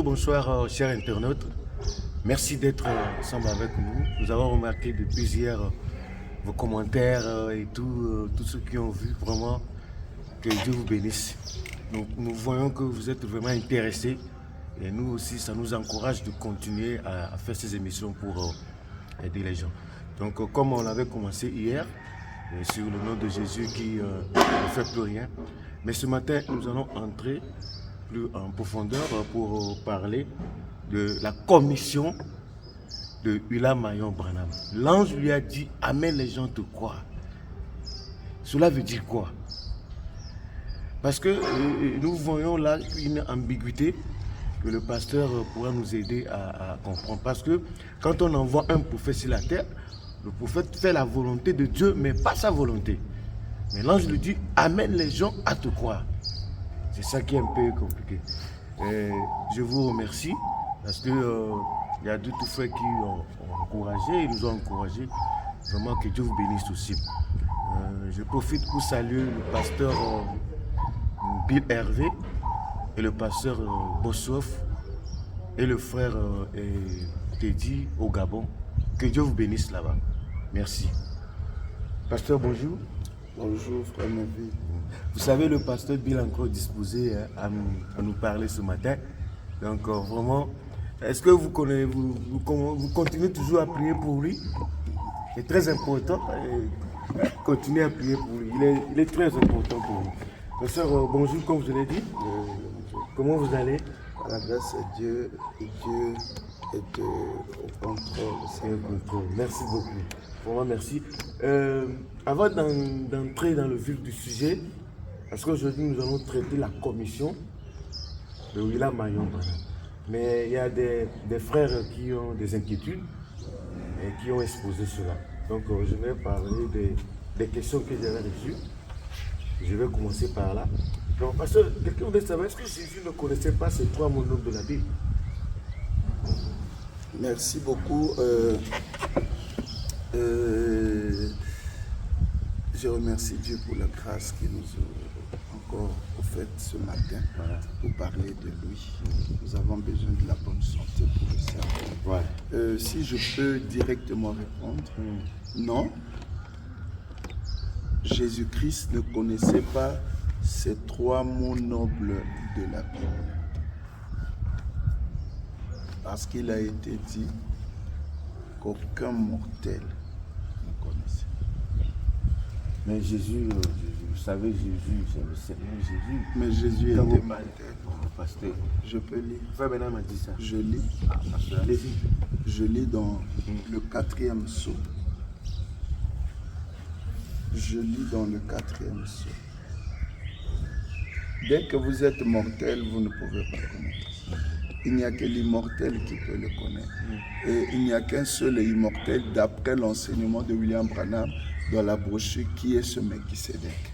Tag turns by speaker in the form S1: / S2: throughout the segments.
S1: Bonjour, bonsoir, chers internautes. Merci d'être ensemble avec nous. Nous avons remarqué depuis hier vos commentaires et tous ceux qui ont vu vraiment que Dieu vous bénisse. Nous voyons que vous êtes vraiment intéressés et nous aussi, ça nous encourage de continuer à faire ces émissions pour aider les gens. Donc, comme on avait commencé hier, sur le nom de Jésus qui ne fait plus rien, mais ce matin, nous allons entrer plus en profondeur pour parler de la commission de William Marion Branham. L'ange lui a dit, amène les gens te croire. Cela veut dire quoi? Parce que nous voyons là une ambiguïté que le pasteur pourra nous aider à comprendre. Parce que quand on envoie un prophète sur la terre, le prophète fait la volonté de Dieu, mais pas sa volonté. Mais l'ange lui dit, amène les gens à te croire. C'est ça qui est un peu compliqué. Je vous remercie parce que il y a deux frères qui ont encouragé, ils nous ont encouragés. Vraiment que Dieu vous bénisse aussi. Je profite pour saluer le pasteur Bill Hervé et le pasteur Bossoff et le frère Teddy au Gabon. Que Dieu vous bénisse là-bas. Merci. Pasteur, bonjour.
S2: Bonjour, frère Navi.
S1: Vous savez, le pasteur Bill est encore disposé à nous parler ce matin. Donc, vraiment, est-ce que vous continuez toujours à prier pour lui? C'est très important. Continuez à prier pour lui. Il est très important pour vous. Pasteur, bonjour, comme je l'ai dit. Comment vous allez?
S2: À la grâce de Dieu, Dieu est au contrôle.
S1: Merci beaucoup. Vraiment, merci. Avant d'entrer dans le vif du sujet, parce qu'aujourd'hui nous allons traiter la commission de William Marion Branham. Mais il y a des frères qui ont des inquiétudes et qui ont exposé cela. Donc je vais parler des questions que j'avais reçues. Je vais commencer par là. Donc, parce que quelqu'un voudrait savoir, est-ce que Jésus ne connaissait pas ces trois mots-noms de la Bible?
S2: Merci beaucoup. Je remercie Dieu pour la grâce qu'il nous a encore offerte ce matin pour parler de lui. Nous avons besoin de la bonne santé pour le servir. Si je peux directement répondre, non. Jésus-Christ ne connaissait pas ces trois mots nobles de la Bible. Parce qu'il a été dit qu'aucun mortel ne connaissait.
S1: Mais Jésus, vous savez, Jésus, c'est le Seigneur Jésus.
S2: Mais Jésus était mortel.
S1: Pasteur.
S2: Je peux lire.
S1: Frère Benham m'a dit ça.
S2: Je lis.
S1: Allez-y.
S2: Je lis dans le 4e psaume. Je lis dans le 4e psaume. Dès que vous êtes mortel, vous ne pouvez pas connaître. Il n'y a que l'immortel qui peut le connaître. Et il n'y a qu'un seul immortel d'après l'enseignement de William Branham dans la brochure qui est ce Melchisédek.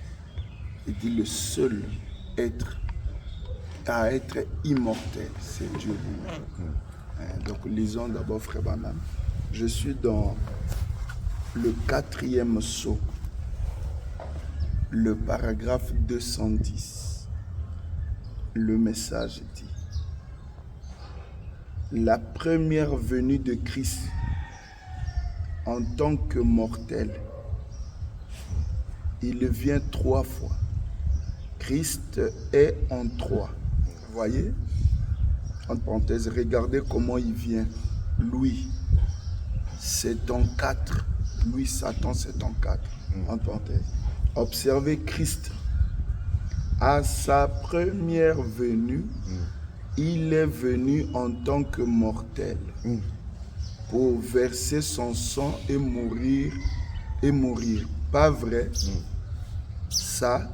S2: Il dit le seul être à être immortel, c'est Dieu lui-même. Donc lisons d'abord frère Branham. Je suis dans le 4e psaume, le paragraphe 210. Le message dit: la première venue de Christ en tant que mortel, il vient 3 fois. Christ est en 3. Voyez? Entre parenthèses, regardez comment il vient. Lui, c'est en 4. Lui, Satan, c'est en 4. Entre parenthèses. Observez Christ. À sa première venue, il est venu en tant que mortel pour verser son sang et mourir. Pas vrai? Ça,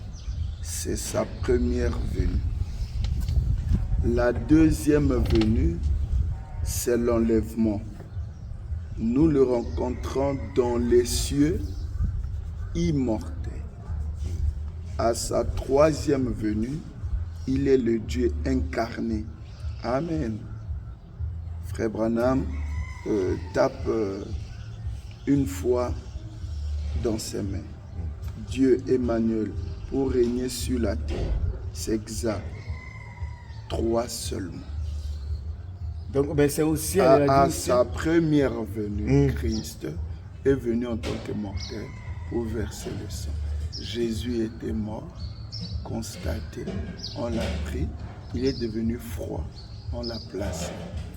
S2: c'est sa première venue. La deuxième venue, c'est l'enlèvement. Nous le rencontrons dans les cieux immortels. À sa troisième venue, il est le Dieu incarné. Amen. Frère Branham tape une fois dans ses mains. Dieu Emmanuel pour régner sur la terre. C'est exact. 3 seulement.
S1: Donc, ben, c'est au ciel.
S2: À sa première venue, Christ est venu en tant que mortel pour verser le sang. Jésus était mort, constaté, on l'a pris, il est devenu froid, on l'a placé,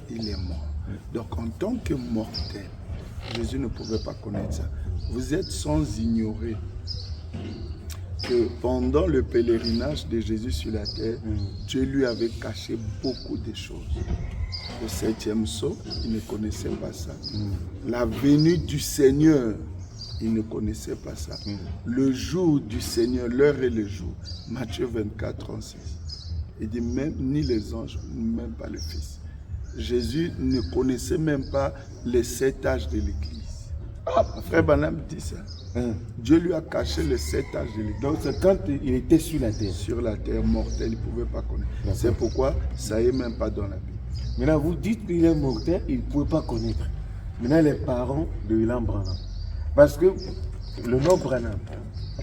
S2: il est mort. Donc en tant que mortel, Jésus ne pouvait pas connaître ça. Vous êtes sans ignorer que pendant le pèlerinage de Jésus sur la terre, Dieu lui avait caché beaucoup de choses. Le 7e sceau, il ne connaissait pas ça. La venue du Seigneur, il ne connaissait pas ça. Le jour du Seigneur, l'heure et le jour. Matthieu 24, 36. Il dit même ni les anges, même pas le Fils. Jésus ne connaissait même pas les 7 âges de l'Église. Frère Branham dit ça. Dieu lui a caché les 7 âges de l'Église.
S1: Donc c'est quand il était sur la terre.
S2: Sur la terre mortelle, il ne pouvait pas connaître. C'est pourquoi ça n'est même pas dans la Bible.
S1: Maintenant, vous dites qu'il est mortel, il ne pouvait pas connaître. Maintenant, les parents de William Branham. Parce que le nom Branham,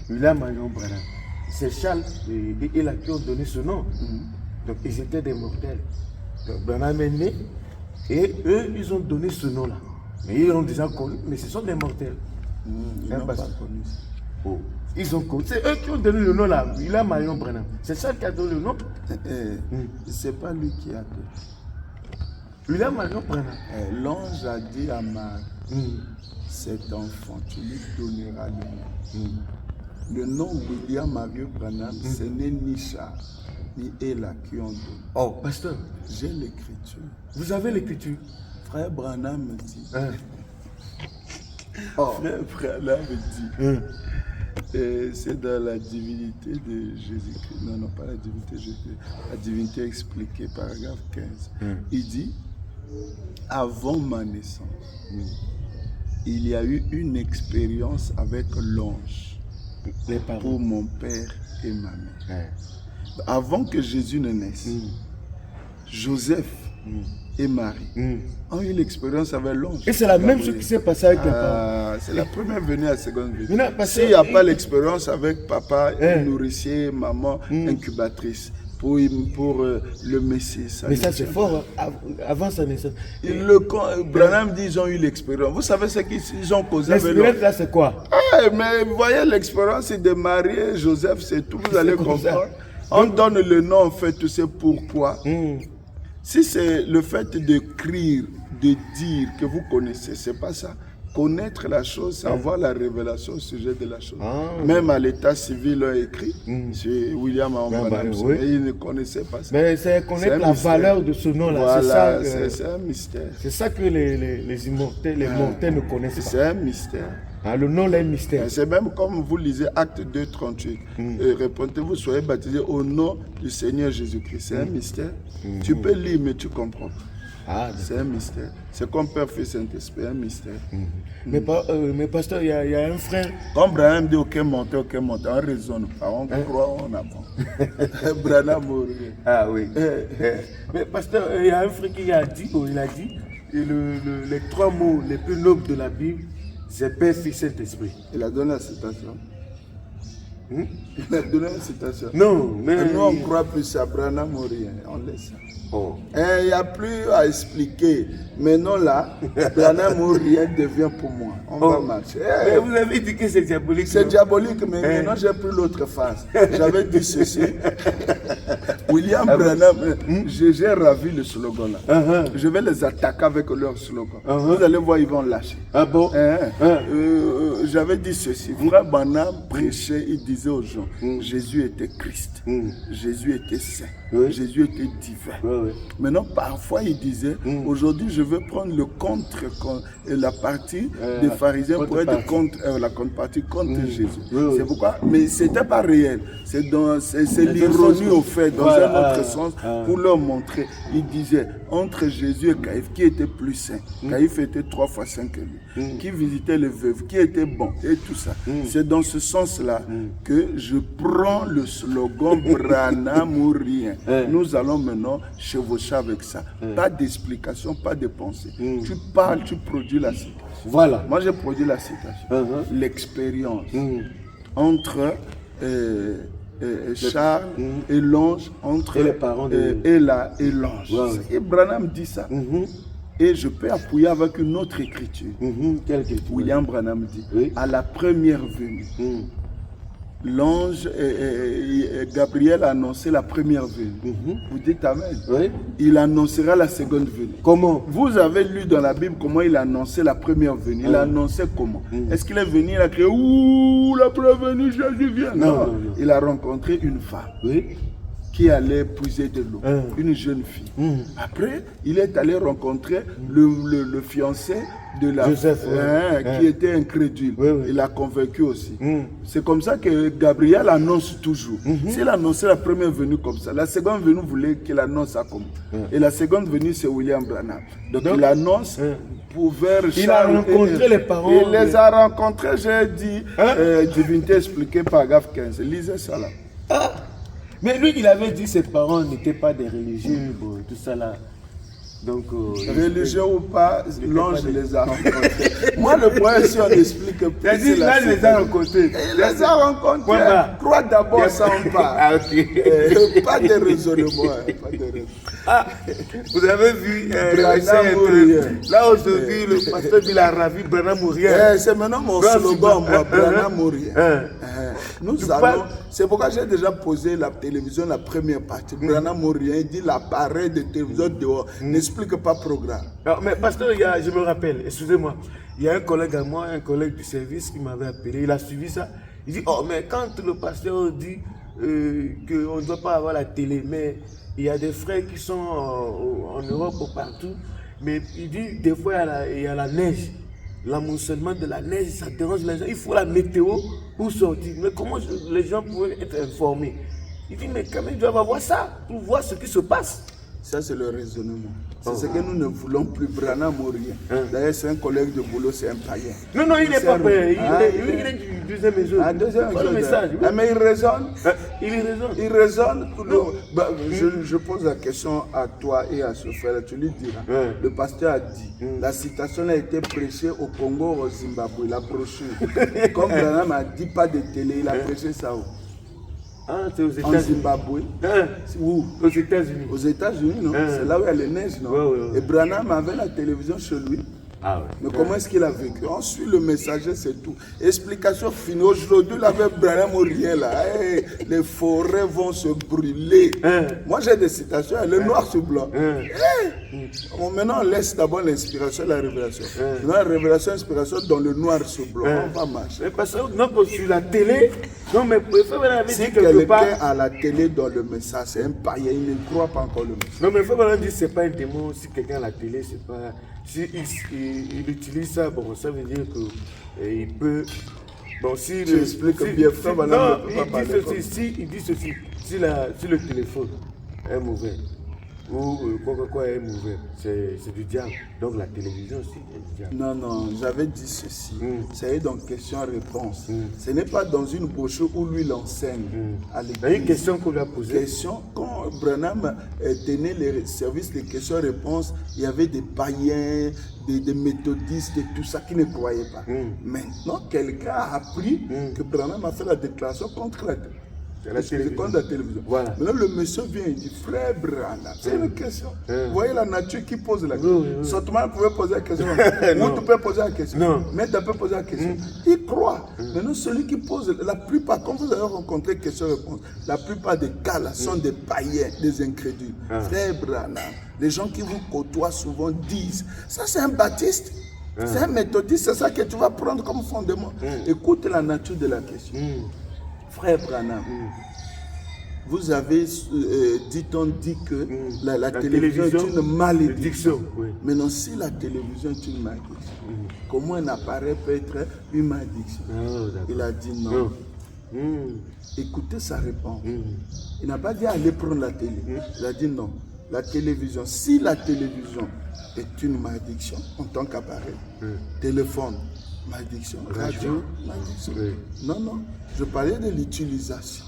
S1: William Marion Branham, c'est Charles et Ella qui ont donné ce nom. Donc ils étaient des mortels. Donc Branham est né et eux, ils ont donné ce nom-là. Mais ils l'ont déjà connu, mais ce sont des mortels.
S2: Ils n'ont pas connu ça.
S1: Oh. Ils ont connu. C'est eux qui ont donné le nom là, William Marion Branham. C'est ça qui a donné le nom.
S2: C'est pas lui qui a donné.
S1: William Marion Branham.
S2: L'ange a dit à Marie, cet enfant, tu lui donneras le nom. Le nom William Marion Branham, ce n'est ni Charles, ni Ella qui ont donné.
S1: Oh, pasteur.
S2: J'ai l'écriture.
S1: Vous avez l'écriture?
S2: Frère Branham me dit. Frère Branham me dit. C'est dans la divinité de Jésus-Christ. Non, pas la divinité de Jésus-Christ. La divinité expliquée, paragraphe 15. Il dit, avant ma naissance, il y a eu une expérience avec l'ange pour mon père et ma mère. Avant que Jésus ne naisse, Joseph et Marie ont eu l'expérience avec l'ange.
S1: Et c'est la même chose qui s'est passée avec les parents.
S2: C'est la première venue à la seconde venue.
S1: S'il
S2: n'y a pas l'expérience avec papa, nourricier, maman, incubatrice, pour le Messie.
S1: Mais ça c'est fort, avant sa naissance.
S2: Branham dit qu'ils ont eu l'expérience. Vous savez ce qu'ils ont causé avec l'ange?
S1: L'expérience là c'est quoi?
S2: Mais vous voyez l'expérience de Marie et Joseph, c'est tout, vous allez comprendre. On donne le nom en fait, tu sais pourquoi. Si c'est le fait d'écrire, de dire que vous connaissez, c'est pas ça. Connaître la chose, c'est avoir la révélation au sujet de la chose. Même à l'état civil, on a écrit, c'est William Branham, et il ne connaissait pas ça.
S1: Mais c'est connaître la valeur de ce nom-là.
S2: Voilà, c'est un mystère.
S1: C'est ça que les immortels, les mortels ne connaissent pas.
S2: C'est un mystère.
S1: Le nom là est mystère.
S2: C'est même comme vous lisez Acte 2, 38. Répondez-vous, soyez baptisés au nom du Seigneur Jésus-Christ. C'est un mystère. Tu peux lire, mais tu comprends pas. C'est un mystère. C'est comme Père, Fils, Saint-Esprit, un mystère.
S1: Mais pasteur, il y a un frère.
S2: Comme Branham dit, aucun menteur, on ne raisonne pas, on croit, on apprend. Branham mourir.
S1: Ah oui. Mais pasteur, il y a un frère qui a dit, les 3 mots les plus nobles de la Bible, c'est Père, Fils, Saint-Esprit.
S2: Il a donné la citation. Il a donné la citation.
S1: Non, mais
S2: nous on croit plus à Branham mourir, on laisse ça. Il n'y a plus à expliquer. Maintenant là, Branham rien devient pour moi. On va marcher.
S1: Mais vous avez dit que c'est diabolique.
S2: C'est diabolique, mais maintenant j'ai pris l'autre face. J'avais dit ceci. William Branham, j'ai ravi le slogan là. Je vais les attaquer avec leur slogan. Vous allez voir, ils vont lâcher.
S1: Ah bon?
S2: J'avais dit ceci. Frère Branham prêchait, il disait aux gens, Jésus était Christ. Jésus était saint. Jésus était divin. Maintenant, parfois, il disait, aujourd'hui, je veux prendre le contre, la partie des pharisiens pour être contre, la contrepartie contre Jésus. C'est pourquoi, mais ce n'était pas réel. C'est l'ironie au fait, dans un autre sens, pour leur montrer. Il disait, entre Jésus et Caïphe, qui était plus saint? Caïphe était 3 fois saint que lui. Qui visitait les veuves, qui était bon, et tout ça. C'est dans ce sens-là que je prends le slogan Branham ou rien. Nous allons maintenant chevaucher avec ça. Pas d'explication, pas de pensée. Tu parles, tu produis la citation.
S1: Voilà.
S2: Moi, j'ai produit la citation. L'expérience entre Charles et l'ange entre
S1: Et les parents de...
S2: et l'ange.
S1: Ouais.
S2: Et Branham dit ça. Et je peux appuyer avec une autre écriture.
S1: Quelle écriture?
S2: William Branham dit,
S1: Oui.
S2: à la première venue, l'ange Gabriel a annoncé la première venue. Vous dites Amen.
S1: Oui.
S2: Il annoncera la seconde venue.
S1: Comment?
S2: Vous avez lu dans la Bible comment il a annoncé la première venue. Il a annoncé comment? Est-ce qu'il est venu, il a crié, ouh, la première venue, Jésus vient? Non. Il a rencontré une femme.
S1: Oui.
S2: Qui allait puiser de l'eau, une jeune fille. Après, il est allé rencontrer le fiancé de la
S1: Joseph,
S2: qui était incrédule.
S1: Oui.
S2: Il l'a convaincu aussi. C'est comme ça que Gabriel annonce toujours. S'il annonçait la première venue comme ça, la seconde venue voulait qu'il annonce ça comme ça. Et la seconde venue, c'est William Branham. Donc il annonce pour vers
S1: il a rencontré les parents.
S2: Il les a rencontrés, j'ai dit, divinité expliquée, paragraphe 15. Lisez ça là.
S1: Mais lui, il avait dit que ses parents n'étaient pas des religieux, bon, tout ça là. Donc,
S2: religieux ou pas, l'ange les a rencontrés. Moi, le point, si on explique plus,
S1: c'est là, il les a rencontrés.
S2: Il les a rencontrés. Crois d'abord sans pas.
S1: Ah, ok.
S2: Pas de raisonnement. Pas de raisonnement.
S1: Ah, vous avez vu
S2: Branham ou rien.
S1: là aujourd'hui, le pasteur il a ravi Branham ou rien.
S2: C'est maintenant mon slogan, moi, Branham ou rien. Nous allons. C'est pourquoi j'ai déjà posé la télévision, la première partie. Branham ou rien, il dit l'appareil de télévision dehors. N'explique pas programme.
S1: Non, mais pasteur, je me rappelle, excusez-moi, il y a un collègue à moi, un collègue du service qui m'avait appelé, il a suivi ça. Il dit, oh, mais quand le pasteur dit qu'on ne doit pas avoir la télé, mais il y a des frères qui sont en Europe ou partout, mais il dit, des fois, il y a la neige. L'amoncellement de la neige, ça dérange les gens. Il faut la météo pour sortir. Mais comment les gens pourraient être informés? Il dit, mais quand même, ils doivent avoir ça pour voir ce qui se passe.
S2: Ça, c'est le raisonnement. C'est ce que nous ne voulons plus, Branham ou rien. D'ailleurs, c'est un collègue de boulot, c'est un païen.
S1: Non, il n'est pas païen. Il est du deuxième épisode.
S2: Deuxième
S1: le message. Oui.
S2: Mais il raisonne.
S1: Il raisonne.
S2: Je pose la question à toi et à ce frère. Tu lui diras. Le pasteur a dit, la citation a été prêchée au Congo, au Zimbabwe, la brochure. Comme Branham a dit pas de télé, il a prêché ça où?
S1: Ah, c'est aux États-Unis.
S2: En Zimbabwe.
S1: Où? Aux États-Unis.
S2: Aux États-Unis, non? C'est là où il y a les neiges, non? Et Branham avait la télévision chez lui.
S1: Ah ouais.
S2: Mais comment est-ce qu'il a vécu? On suit le messager, c'est tout. Explication finie. Aujourd'hui, là, avec Branham ou rien, là, les forêts vont se brûler. Moi, j'ai des citations, le noir sur blanc. Maintenant, on laisse d'abord l'inspiration et la révélation. Maintenant, la révélation et l'inspiration dans le noir sur blanc. On va marcher.
S1: Mais parce que non, sur la télé, non, mais
S2: si quelqu'un à la télé dans le message, c'est un païen, il ne croit pas encore le message.
S1: Non, mais il faut vraiment dire que ce n'est pas un démon. Si quelqu'un à la télé, c'est pas. Si il utilise ça, bon, ça veut dire qu'il peut. Bon, si
S2: tu expliques bien, frère,
S1: non, il dit ceci. Si le téléphone est mauvais, ou quoi est mauvais, c'est du diable. Donc la télévision aussi est du diable.
S2: Non, j'avais dit ceci. C'est donc question-réponse. Ce n'est pas dans une brochure où lui l'enseigne à l'église.
S1: Il y a une question qu'on lui a posée.
S2: Question, quand Branham tenait les services de questions-réponses, il y avait des païens, des méthodistes et tout ça qui ne croyaient pas. Maintenant, quelqu'un a appris que Branham a fait la déclaration contre la télévision.
S1: Voilà.
S2: Maintenant, le monsieur vient et dit, frère Branham, c'est une question. Vous voyez la nature qui pose la question. Sotman pouvait poser la question. Ou tu peux poser la question.
S1: Non.
S2: Mais tu peux poser la question. Il croit. Maintenant, celui qui pose, la plupart, quand vous avez rencontré questions-réponses, la plupart des cas là sont des païens, des incrédules. Frère Branham, les gens qui vous côtoient souvent disent, ça c'est un baptiste. C'est un méthodiste, c'est ça que tu vas prendre comme fondement. Écoute la nature de la question. Frère Branham, vous avez, dit-on dit que la télévision est une malédiction. Mais non, si la télévision est une malédiction, comment un appareil peut être une malédiction? Il a dit non. Écoutez sa réponse. Il n'a pas dit allez prendre la télé. Il a dit non. La télévision, si la télévision est une malédiction en tant qu'appareil, téléphone, malédiction, radio, malédiction. Non, je parlais de l'utilisation.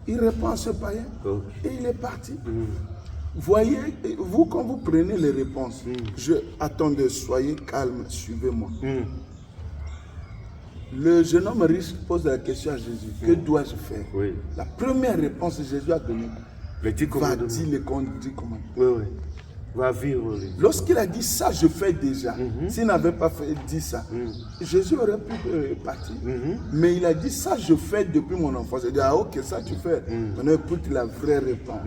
S2: Il répond à ce païen et il est parti. Voyez, vous quand vous prenez les réponses, attendez, soyez calme, suivez-moi. Le jeune homme riche pose la question à Jésus. Que dois-je faire?
S1: Oui.
S2: La première réponse que Jésus a donnée.
S1: Les 10 commandements.
S2: Va dire les 10 commandements.
S1: Oui, oui. Va vivre.
S2: Lorsqu'il a dit ça, je fais déjà. S'il n'avait pas dit ça, Jésus aurait pu partir. Mais il a dit ça, je fais depuis mon enfance. Il a dit, ah ok, ça tu fais. Maintenant écoute la vraie réponse.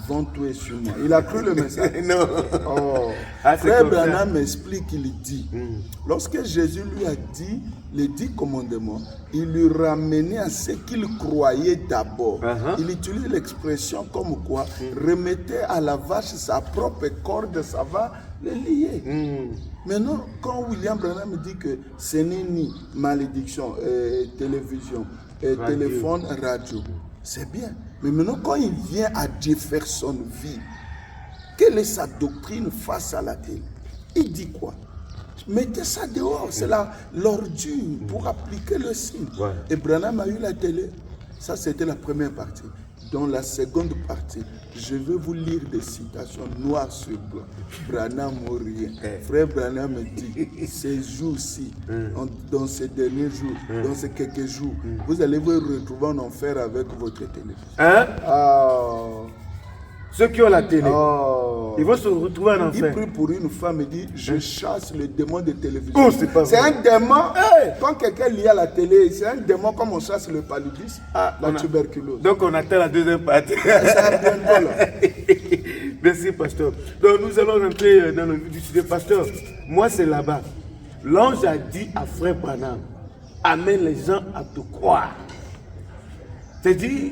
S2: Vends-toi sur moi. Il a cru le message.
S1: Non.
S2: Oh.
S1: Ah,
S2: Frère Branham explique, il dit, lorsque Jésus lui a dit les 10 commandements, il lui ramenait à ce qu'il croyait d'abord. Il utilise l'expression comme quoi remettez à la vache sa propre corde, ça va le lier. Maintenant, quand William Branham dit que ce n'est ni malédiction, télévision, téléphone, radio, c'est bien. Mais maintenant, quand il vient à Jeffersonville, quelle est sa doctrine face à la télé? Il dit quoi? Mettez ça dehors, c'est l'ordure pour appliquer le signe. Ouais. Et Branham a eu la télé. Ça, c'était la première partie. Dans la seconde partie, je vais vous lire des citations noires sur blanc. Branham ou rien. Frère Branham me dit, ces jours-ci, dans ces derniers jours, dans ces quelques jours, vous allez vous retrouver en enfer avec votre télévision.
S1: Hein?
S2: Oh.
S1: Ceux qui ont la télé, ils vont se retrouver en enfer.
S2: Il prie pour une femme et dit, je chasse le démon de télévision.
S1: Oh, c'est
S2: un démon. Quand quelqu'un lit à la télé, c'est un démon comme on chasse le paludisme, la tuberculose.
S1: Donc on attend la deuxième partie.
S2: Ça bientôt là.
S1: Merci, pasteur. Donc nous allons rentrer dans le vif du sujet. Pasteur, moi c'est là-bas. L'ange a dit à frère Branham, amène les gens à te croire. C'est-à-dire,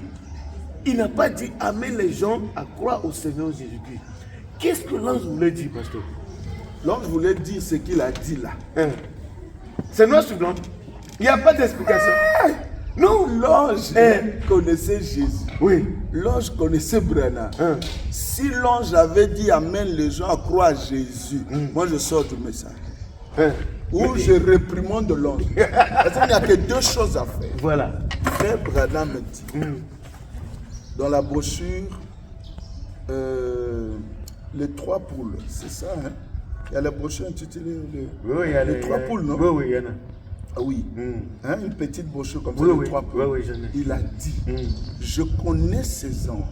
S1: il n'a pas dit amène les gens à croire au Seigneur Jésus-Christ. Qu'est-ce que l'ange voulait dire, pasteur?
S2: L'ange voulait dire ce qu'il a dit là.
S1: C'est noir sur blanc. Il n'y a pas d'explication.
S2: Non, l'ange connaissait Jésus.
S1: Oui.
S2: L'ange connaissait Branham. Si l'ange avait dit amène les gens à croire à Jésus, moi je sors du message. Ou je réprimande l'ange. Parce qu'il n'y a que 2 choses à faire.
S1: Voilà.
S2: Frère Branham me dit, dans la brochure, les 3 poules, c'est ça, hein? Il y a la brochure intitulée les 3 poules, non?
S1: Oui, oui, il y en a.
S2: Ah oui, hein, une petite brochure comme ça, les 3 poules.
S1: Oui, j'en ai.
S2: Il a dit, je connais ces anges.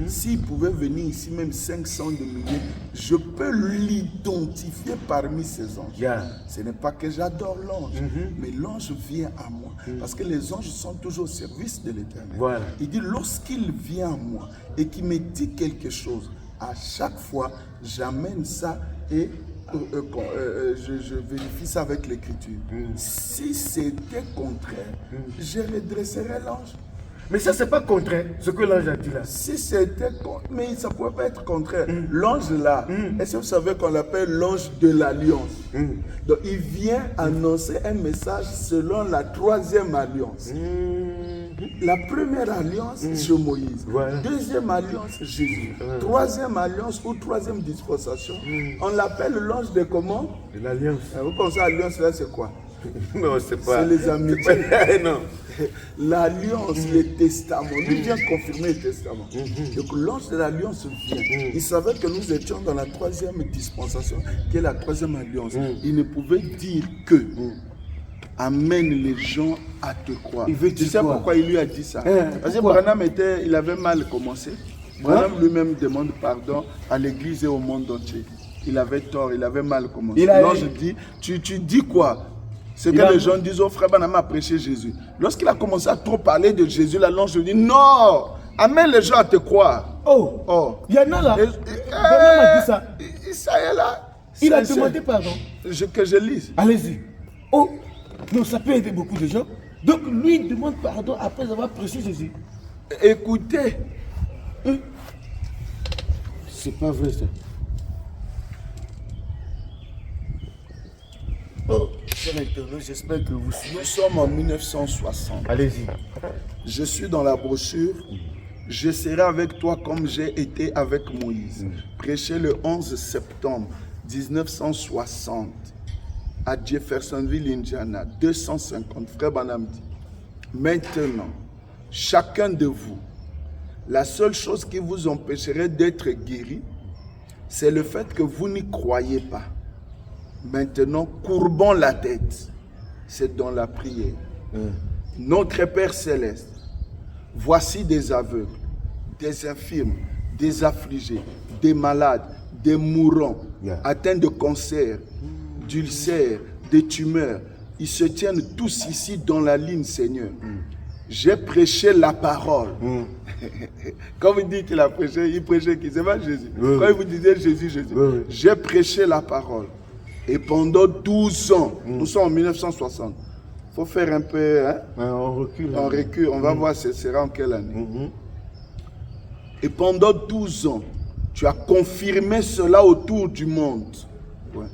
S2: S'ils pouvaient venir ici, même 500 de milliers, je peux l'identifier parmi ces anges.
S1: Yeah.
S2: Ce n'est pas que j'adore l'ange, mais l'ange vient à moi. Parce que les anges sont toujours au service de l'Éternel. Voilà. Il dit, lorsqu'il vient à moi et qu'il me dit quelque chose, à chaque fois, j'amène ça et je vérifie ça avec l'écriture. Si c'était contraire, je redresserais l'ange.
S1: Mais ça, c'est pas contraire, ce que l'ange a dit là.
S2: Si c'était mais ça ne pouvait pas être contraire. L'ange là, est-ce que vous savez qu'on l'appelle l'ange de l'alliance? Donc il vient annoncer un message selon la 3e alliance. La première alliance, c'est Moïse. Voilà. Deuxième alliance, Jésus. 3e alliance ou 3e dispensation, on l'appelle l'ange de comment?
S1: De l'alliance.
S2: Vous pensez à l'alliance là, c'est quoi?
S1: Non, c'est pas.
S2: C'est les amitiés.
S1: Non.
S2: L'alliance, le testament. Lui vient confirmer le testament. Donc l'ange de l'alliance vient. Il savait que nous étions dans la 3e dispensation, qui est la 3e alliance. Il ne pouvait dire que amène les gens à te croire. Tu sais pourquoi il lui a dit ça? Parce que Branham il avait mal commencé. Branham lui-même demande pardon à l'église et au monde entier. Il avait tort, il avait mal commencé. L'ange dit, tu dis quoi? C'est que les gens disent, oh frère Branham a prêché Jésus. Lorsqu'il a commencé à trop parler de Jésus, l'ange dit, non, amène les gens à te croire.
S3: Oh, il y en a là. Branham a dit ça.
S2: Ça y est là.
S3: Il a demandé pardon.
S2: Que je lise.
S3: Allez-y. Oh, non, ça peut aider beaucoup de gens. Donc lui il demande pardon après avoir prêché Jésus.
S2: Écoutez.
S1: C'est pas vrai ça.
S2: Oh, cher internaute, j'espère que vous suivez. Nous sommes en 1960.
S1: Allez-y.
S2: Je suis dans la brochure. Je serai avec toi comme j'ai été avec Moïse. Prêché le 11 septembre 1960 à Jeffersonville, Indiana. 250. Frère Branham dit, maintenant, chacun de vous, la seule chose qui vous empêcherait d'être guéri, c'est le fait que vous n'y croyez pas. Maintenant, courbons la tête. c'est dans la prière. Notre Père Céleste, voici des aveugles, des infirmes, des affligés, des malades, des mourants, atteints de cancer, d'ulcères, de tumeurs. Ils se tiennent tous ici dans la ligne, Seigneur. J'ai prêché la parole. Quand vous dites qu'il a prêché, il prêchait qui? C'est pas Jésus. Quand vous disiez Jésus, j'ai prêché la parole. Et pendant 12 ans, nous sommes en 1960. Il faut faire un peu... Hein?
S1: On recule.
S2: On recule. On va voir ce sera en quelle année. Et pendant 12 ans, tu as confirmé cela autour du monde. Ouais.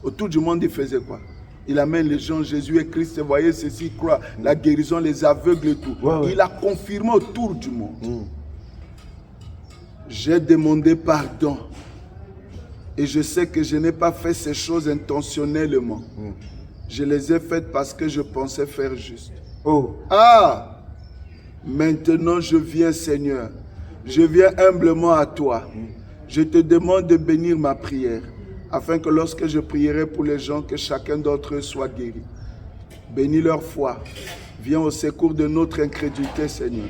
S2: Autour du monde, il faisait quoi? Il amène les gens, Jésus est Christ, vous voyez, ceci, croient, la guérison, les aveugles et tout. Il a confirmé autour du monde. J'ai demandé pardon. Et je sais que je n'ai pas fait ces choses intentionnellement. Je les ai faites parce que je pensais faire juste. Ah! Maintenant je viens, Seigneur. Je viens humblement à toi. Je te demande de bénir ma prière, afin que lorsque je prierai pour les gens, que chacun d'entre eux soit guéri. Bénis leur foi. Viens au secours de notre incrédulité, Seigneur.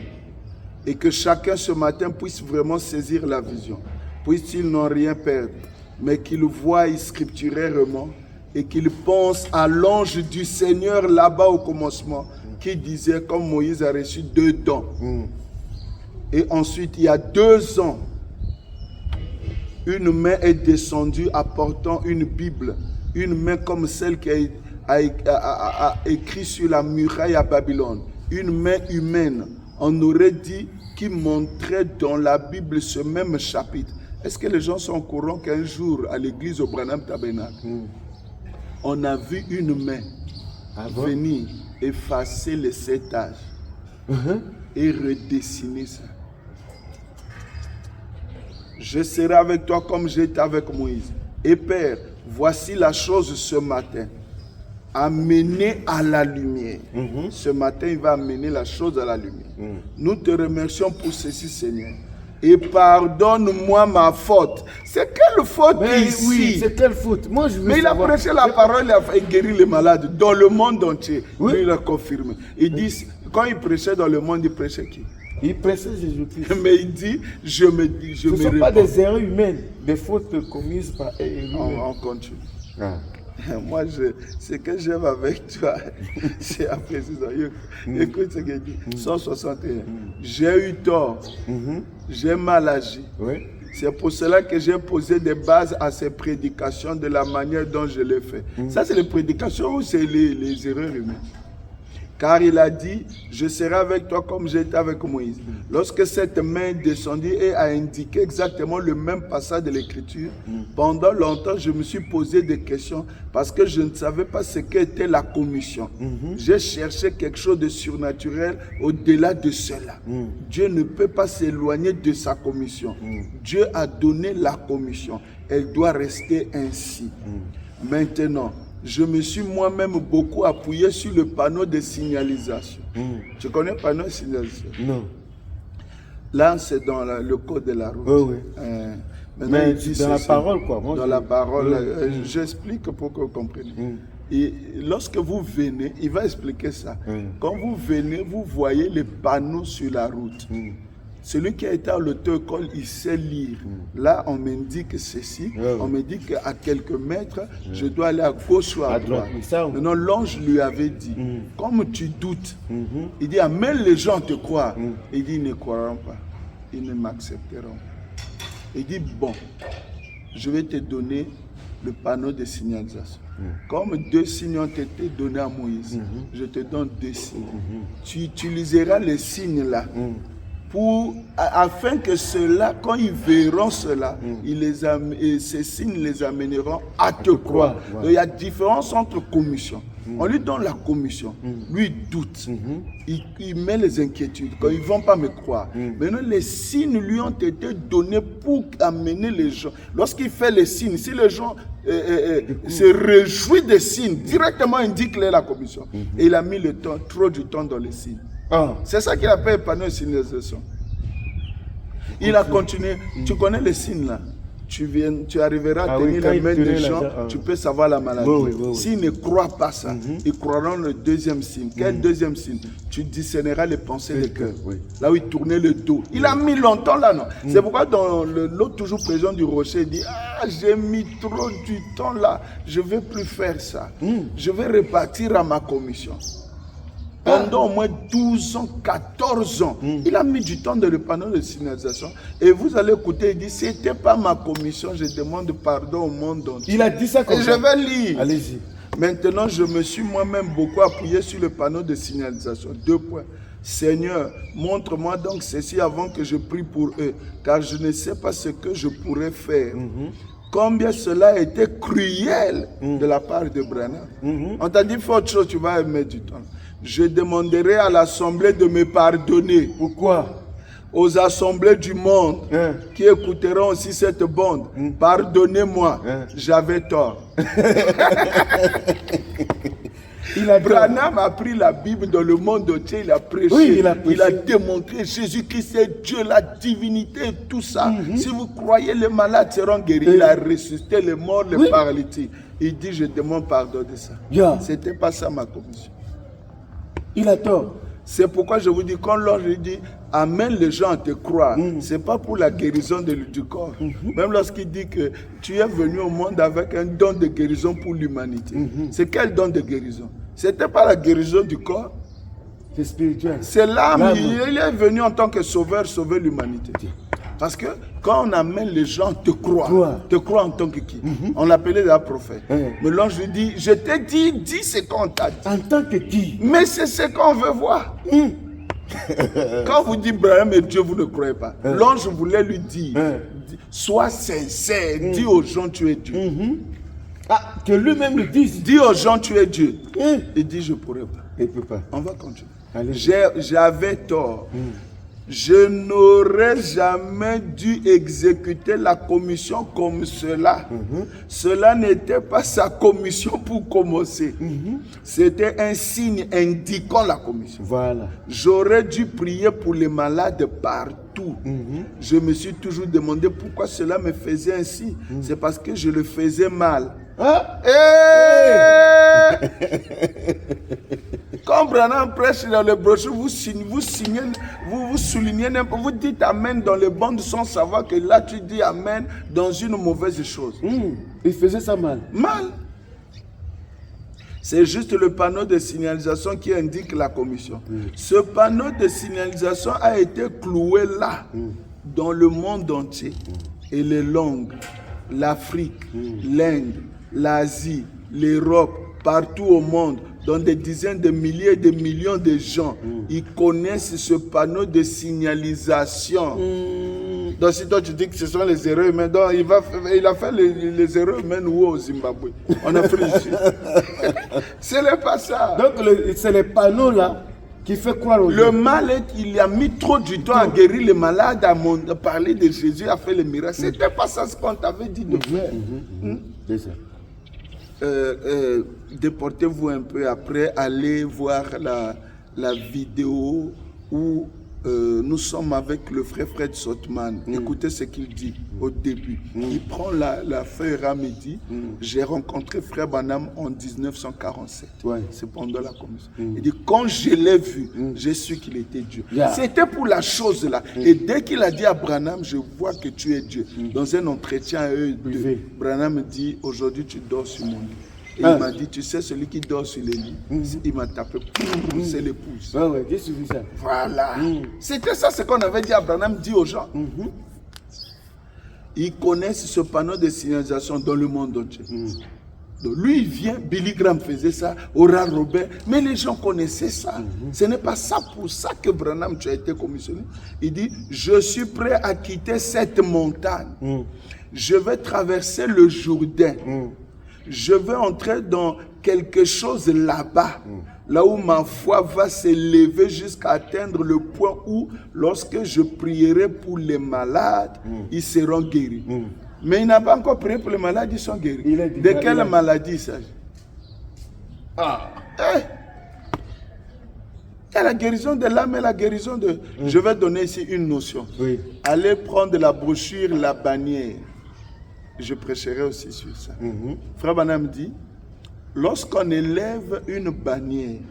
S2: Et que chacun ce matin puisse vraiment saisir la vision. Puisse-t-il n'en rien perdre, mais qu'il voie scripturairement et qu'il pense à l'ange du Seigneur là-bas au commencement, qui disait, comme Moïse a reçu 2 dons. Et ensuite, il y a 2 ans, une main est descendue apportant une Bible, une main comme celle qui a écrit sur la muraille à Babylone, une main humaine. On aurait dit qui montrait dans la Bible ce même chapitre. Est-ce que les gens sont au courant qu'un jour, à l'église au Branham Tabernacle, on a vu une main venir effacer les 7 âges et redessiner ça? Je serai avec toi comme j'étais avec Moïse. Et Père, voici la chose ce matin. Amener à la lumière. Ce matin, il va amener la chose à la lumière. Nous te remercions pour ceci, Seigneur. Et pardonne-moi ma faute. C'est quelle faute ici?
S3: Oui, c'est quelle faute? Moi, je veux
S2: Mais il a prêché la parole, il a guéri les malades dans le monde entier. Lui, il a confirmé. Il dit, quand il prêchait dans le monde, il prêchait qui?
S3: Il prêchait Jésus-Christ.
S2: Mais il dit, je me
S3: Ce ne sont pas des erreurs humaines, des fautes commises par
S2: on continue. Moi, ce que j'aime avec toi, c'est après ça. Écoute ce qu'il dit. 161. J'ai eu tort. J'ai mal agi. C'est pour cela que j'ai posé des bases à ces prédications de la manière dont je l'ai fait. Ça, c'est les prédications ou c'est les erreurs humaines? Car il a dit, je serai avec toi comme j'étais avec Moïse. Lorsque cette main descendit et a indiqué exactement le même passage de l'écriture, pendant longtemps, je me suis posé des questions parce que je ne savais pas ce qu'était la commission. J'ai cherché quelque chose de surnaturel au-delà de cela. Dieu ne peut pas s'éloigner de sa commission. Dieu a donné la commission. Elle doit rester ainsi. Maintenant, je me suis moi-même beaucoup appuyé sur le panneau de signalisation. Tu connais le panneau de signalisation?
S3: Non.
S2: Là, c'est dans le code de la route.
S3: Mais dans la parole, quoi.
S2: Dans la parole, j'explique pour que vous compreniez. Et lorsque vous venez, il va expliquer ça. Quand vous venez, vous voyez les panneaux sur la route. Celui qui a été à l'auto-école, il sait lire. Là, on m'indique ceci. On me dit qu'à quelques mètres, je dois aller à gauche ou à droite. Maintenant, l'ange lui avait dit, comme tu doutes, il dit, amène les gens te croire. Il dit, ils ne croiront pas. Ils ne m'accepteront pas. Il dit, bon, je vais te donner le panneau de signalisation. Comme 2 signes ont été donnés à Moïse, je te donne 2 signes. Tu utiliseras les signes là. Afin que ceux-là, quand ils verront cela, ces signes les amèneront à te croire. Donc, il y a différence entre commissions. On lui donne la commission, lui doute, il met les inquiétudes, quand ils ne vont pas me croire. Maintenant, les signes lui ont été donnés pour amener les gens. Lorsqu'il fait les signes, si les gens se réjouissent des signes, directement indique la commission. Et il a mis le temps, trop du temps dans les signes. C'est ça qu'il appelle panneau de signalisation. Il a continué. Tu connais les signes là? tu arriveras à
S1: Ah oui,
S2: tenir
S1: quand
S2: les
S1: il
S2: mains
S1: tenait
S2: des gens,
S1: l'argent,
S2: tu peux savoir la maladie.
S1: Oui.
S2: S'ils ne croient pas ça, ils croiront le deuxième signe. Quel deuxième signe? Tu discerneras les pensées des cœurs.
S1: Oui.
S2: Là où il tournait le dos. Il a mis longtemps là, non? C'est pourquoi dans l'autre toujours président du Rocher, il dit, ah, j'ai mis trop du temps là, je ne vais plus faire ça. Je vais repartir à ma commission. Pendant au moins 12 ans, 14 ans, il a mis du temps dans le panneau de signalisation. Et vous allez écouter, il dit, ce n'était pas ma commission, je demande pardon au monde entier.
S3: Il a dit ça comme
S2: Et
S3: ça.
S2: je vais lire.
S3: Allez-y.
S2: Maintenant, je me suis moi-même beaucoup appuyé sur le panneau de signalisation. 2 points. Seigneur, montre-moi donc ceci avant que je prie pour eux, car je ne sais pas ce que je pourrais faire. Combien cela a été cruel de la part de Branham. On t'a dit, fais autre chose, tu vas mettre du temps. Je demanderai à l'assemblée de me pardonner.
S3: Pourquoi?
S2: Aux assemblées du monde qui écouteront aussi cette bande. Pardonnez-moi, j'avais tort. Branham a pris la Bible dans le monde entier, il a prêché,
S3: Oui, il a prêché.
S2: il a démontré Jésus-Christ est Dieu, la divinité, tout ça. Si vous croyez, les malades seront guéris. Il a ressuscité les morts, les paralytiques. Il dit, je demande pardon de ça.
S3: Yeah.
S2: C'était pas ça ma commission.
S3: Il a tort.
S2: C'est pourquoi je vous dis, quand l'ange dit, amène les gens à te croire, c'est pas pour la guérison du corps. Même lorsqu'il dit que tu es venu au monde avec un don de guérison pour l'humanité. C'est quel don de guérison? C'était pas la guérison du corps.
S3: C'est spirituel.
S2: C'est l'âme. Il est venu en tant que sauveur, sauver l'humanité. Parce que quand on amène les gens te croient en tant que qui? On l'appelait la prophète. Mais l'ange lui dit, je t'ai dit, dis ce qu'on t'a dit.
S3: En tant que qui?
S2: Mais c'est ce qu'on veut voir. Quand vous dites Branham est Dieu, vous ne croyez pas. L'ange voulait lui dire, sois sincère, dis aux gens tu es Dieu.
S3: Ah, que lui-même le dise.
S2: Dis aux gens tu es Dieu. Il dit je ne pourrais pas.
S3: Il ne peut pas.
S2: On va continuer.
S3: Allez.
S2: J'avais tort. Je n'aurais jamais dû exécuter la commission comme cela. Cela n'était pas sa commission pour commencer. C'était un signe indiquant la commission.
S3: Voilà.
S2: J'aurais dû prier pour les malades partout. Je me suis toujours demandé pourquoi cela me faisait ainsi. C'est parce que je le faisais mal. Quand Branham prêche dans les brochures, vous soulignez, vous dites Amen dans les bandes sans savoir que là tu dis Amen dans une mauvaise chose.
S3: Il faisait ça mal.
S2: Mal. C'est juste le panneau de signalisation qui indique la commission. Ce panneau de signalisation a été cloué là, dans le monde entier. Et les langues, l'Afrique, l'Inde, l'Asie, l'Europe, partout au monde, dans des dizaines de milliers et de millions de gens, ils connaissent ce panneau de signalisation. Donc si toi tu dis que ce sont les erreurs humaines, donc il a fait les erreurs humaines où au Zimbabwe, en Afrique du Sud. Ce n'est pas ça.
S3: Donc c'est les panneaux là qui fait croire aux
S2: Le
S3: gens.
S2: mal, il a mis trop du temps à guérir les malades, à parler de Jésus, à faire les miracles. C'était pas ça ce qu'on t'avait dit de faire.
S3: C'est ça.
S2: Déportez-vous un peu après, allez voir la vidéo où nous sommes avec le frère Fred Sotman. Écoutez ce qu'il dit au début. Il prend la feuille Ramedi. J'ai rencontré frère Branham en 1947. C'est pendant la commission. Il dit, quand je l'ai vu, j'ai su qu'il était Dieu. C'était pour la chose là. Et dès qu'il a dit à Branham, je vois que tu es Dieu. Dans un entretien à eux deux, Branham dit, aujourd'hui tu dors sur mon lit. Et il m'a dit, tu sais, celui qui dort sur les lits, il m'a tapé, c'est l'épouse.
S3: J'ai suivi ça.
S2: Voilà. C'était ça ce qu'on avait dit à Branham, dit aux gens. Ils connaissent ce panneau de signalisation dans le monde entier. Donc lui, il vient, Billy Graham faisait ça, Oral Robert, mais les gens connaissaient ça. Ce n'est pas ça pour ça que Branham, tu as été commissionné. Il dit, je suis prêt à quitter cette montagne. Je vais traverser le Jourdain. Je vais entrer dans quelque chose là-bas, là où ma foi va s'élever jusqu'à atteindre le point où, lorsque je prierai pour les malades, ils seront guéris. Mais il n'a pas encore prié pour les malades, ils sont guéris. De quelle maladie il s'agit? Il y a la guérison de l'âme et la guérison de... Je vais donner ici une notion. Allez prendre la brochure La Bannière. je prêcherai aussi sur ça. Frère Branham dit, lorsqu'on élève une bannière,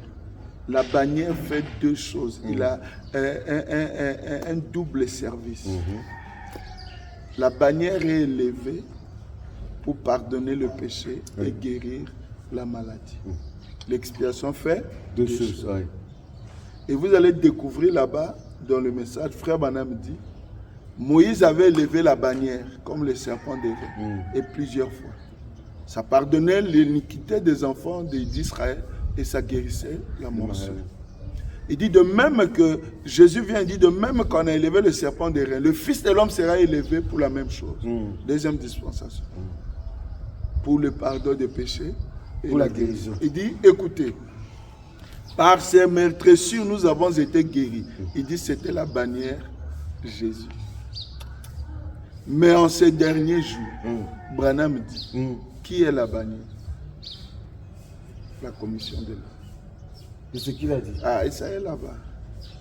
S2: la bannière fait deux choses. Il a un double service. La bannière est élevée pour pardonner le péché et guérir la maladie. L'expiation fait
S1: Deux choses. Ouais.
S2: Et vous allez découvrir là-bas, dans le message, Frère Branham dit, Moïse avait élevé la bannière comme le serpent d'airain, et plusieurs fois. Ça pardonnait l'iniquité des enfants d'Israël et ça guérissait la morsure. Il dit de même que Jésus vient, il dit de même qu'on a élevé le serpent d'airain, le Fils de l'homme sera élevé pour la même chose. Deuxième dispensation. Pour le pardon des péchés et
S1: pour
S2: la guérison. Il dit, écoutez, par ces meurtrissures, nous avons été guéris. Il dit, c'était la bannière Jésus. Mais en ces derniers jours, Branham dit, qui est la bannière? La commission de l'homme.
S1: C'est ce qu'il a dit.
S2: Ah, et ça est là-bas.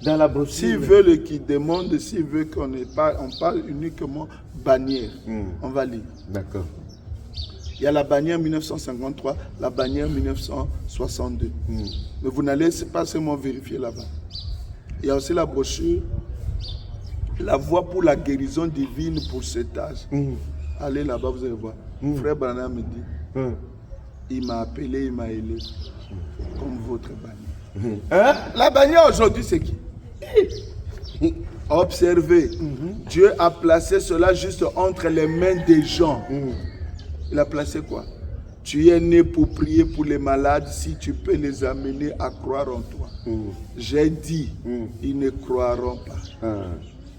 S1: Dans la brochure.
S2: S'il veut qu'il demande, s'il veut qu'on on parle uniquement bannière, on va lire.
S1: D'accord.
S2: Il y a la bannière 1953, la bannière 1962. Mais vous n'allez pas seulement vérifier là-bas. Il y a aussi la brochure, la voie pour la guérison divine pour cet âge. Allez là-bas, vous allez voir. Frère Branham me dit, il m'a appelé, il m'a élevé comme votre bannière. La bannière aujourd'hui, c'est qui? Observez, Dieu a placé cela juste entre les mains des gens. Il a placé quoi? Tu es né pour prier pour les malades si tu peux les amener à croire en toi. J'ai dit, ils ne croiront pas.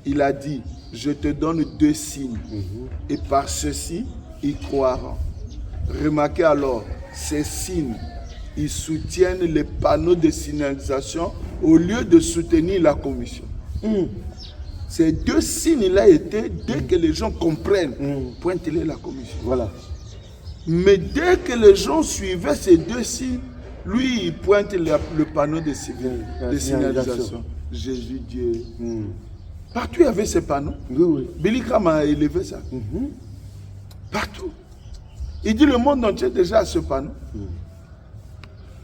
S2: Il a dit, je te donne deux signes et par ceci, ils croiront. Remarquez alors, ces signes, ils soutiennent les panneaux de signalisation au lieu de soutenir la commission. Ces deux signes-là étaient, dès que les gens comprennent, pointez-les la commission.
S1: Voilà.
S2: Mais dès que les gens suivaient ces deux signes, lui, il pointe le panneau de signalisation. Jésus, Dieu. Partout, il y avait ces panneaux.
S1: Oui.
S2: Billy Graham a élevé ça. Partout. Il dit, le monde entier déjà a ce panneau.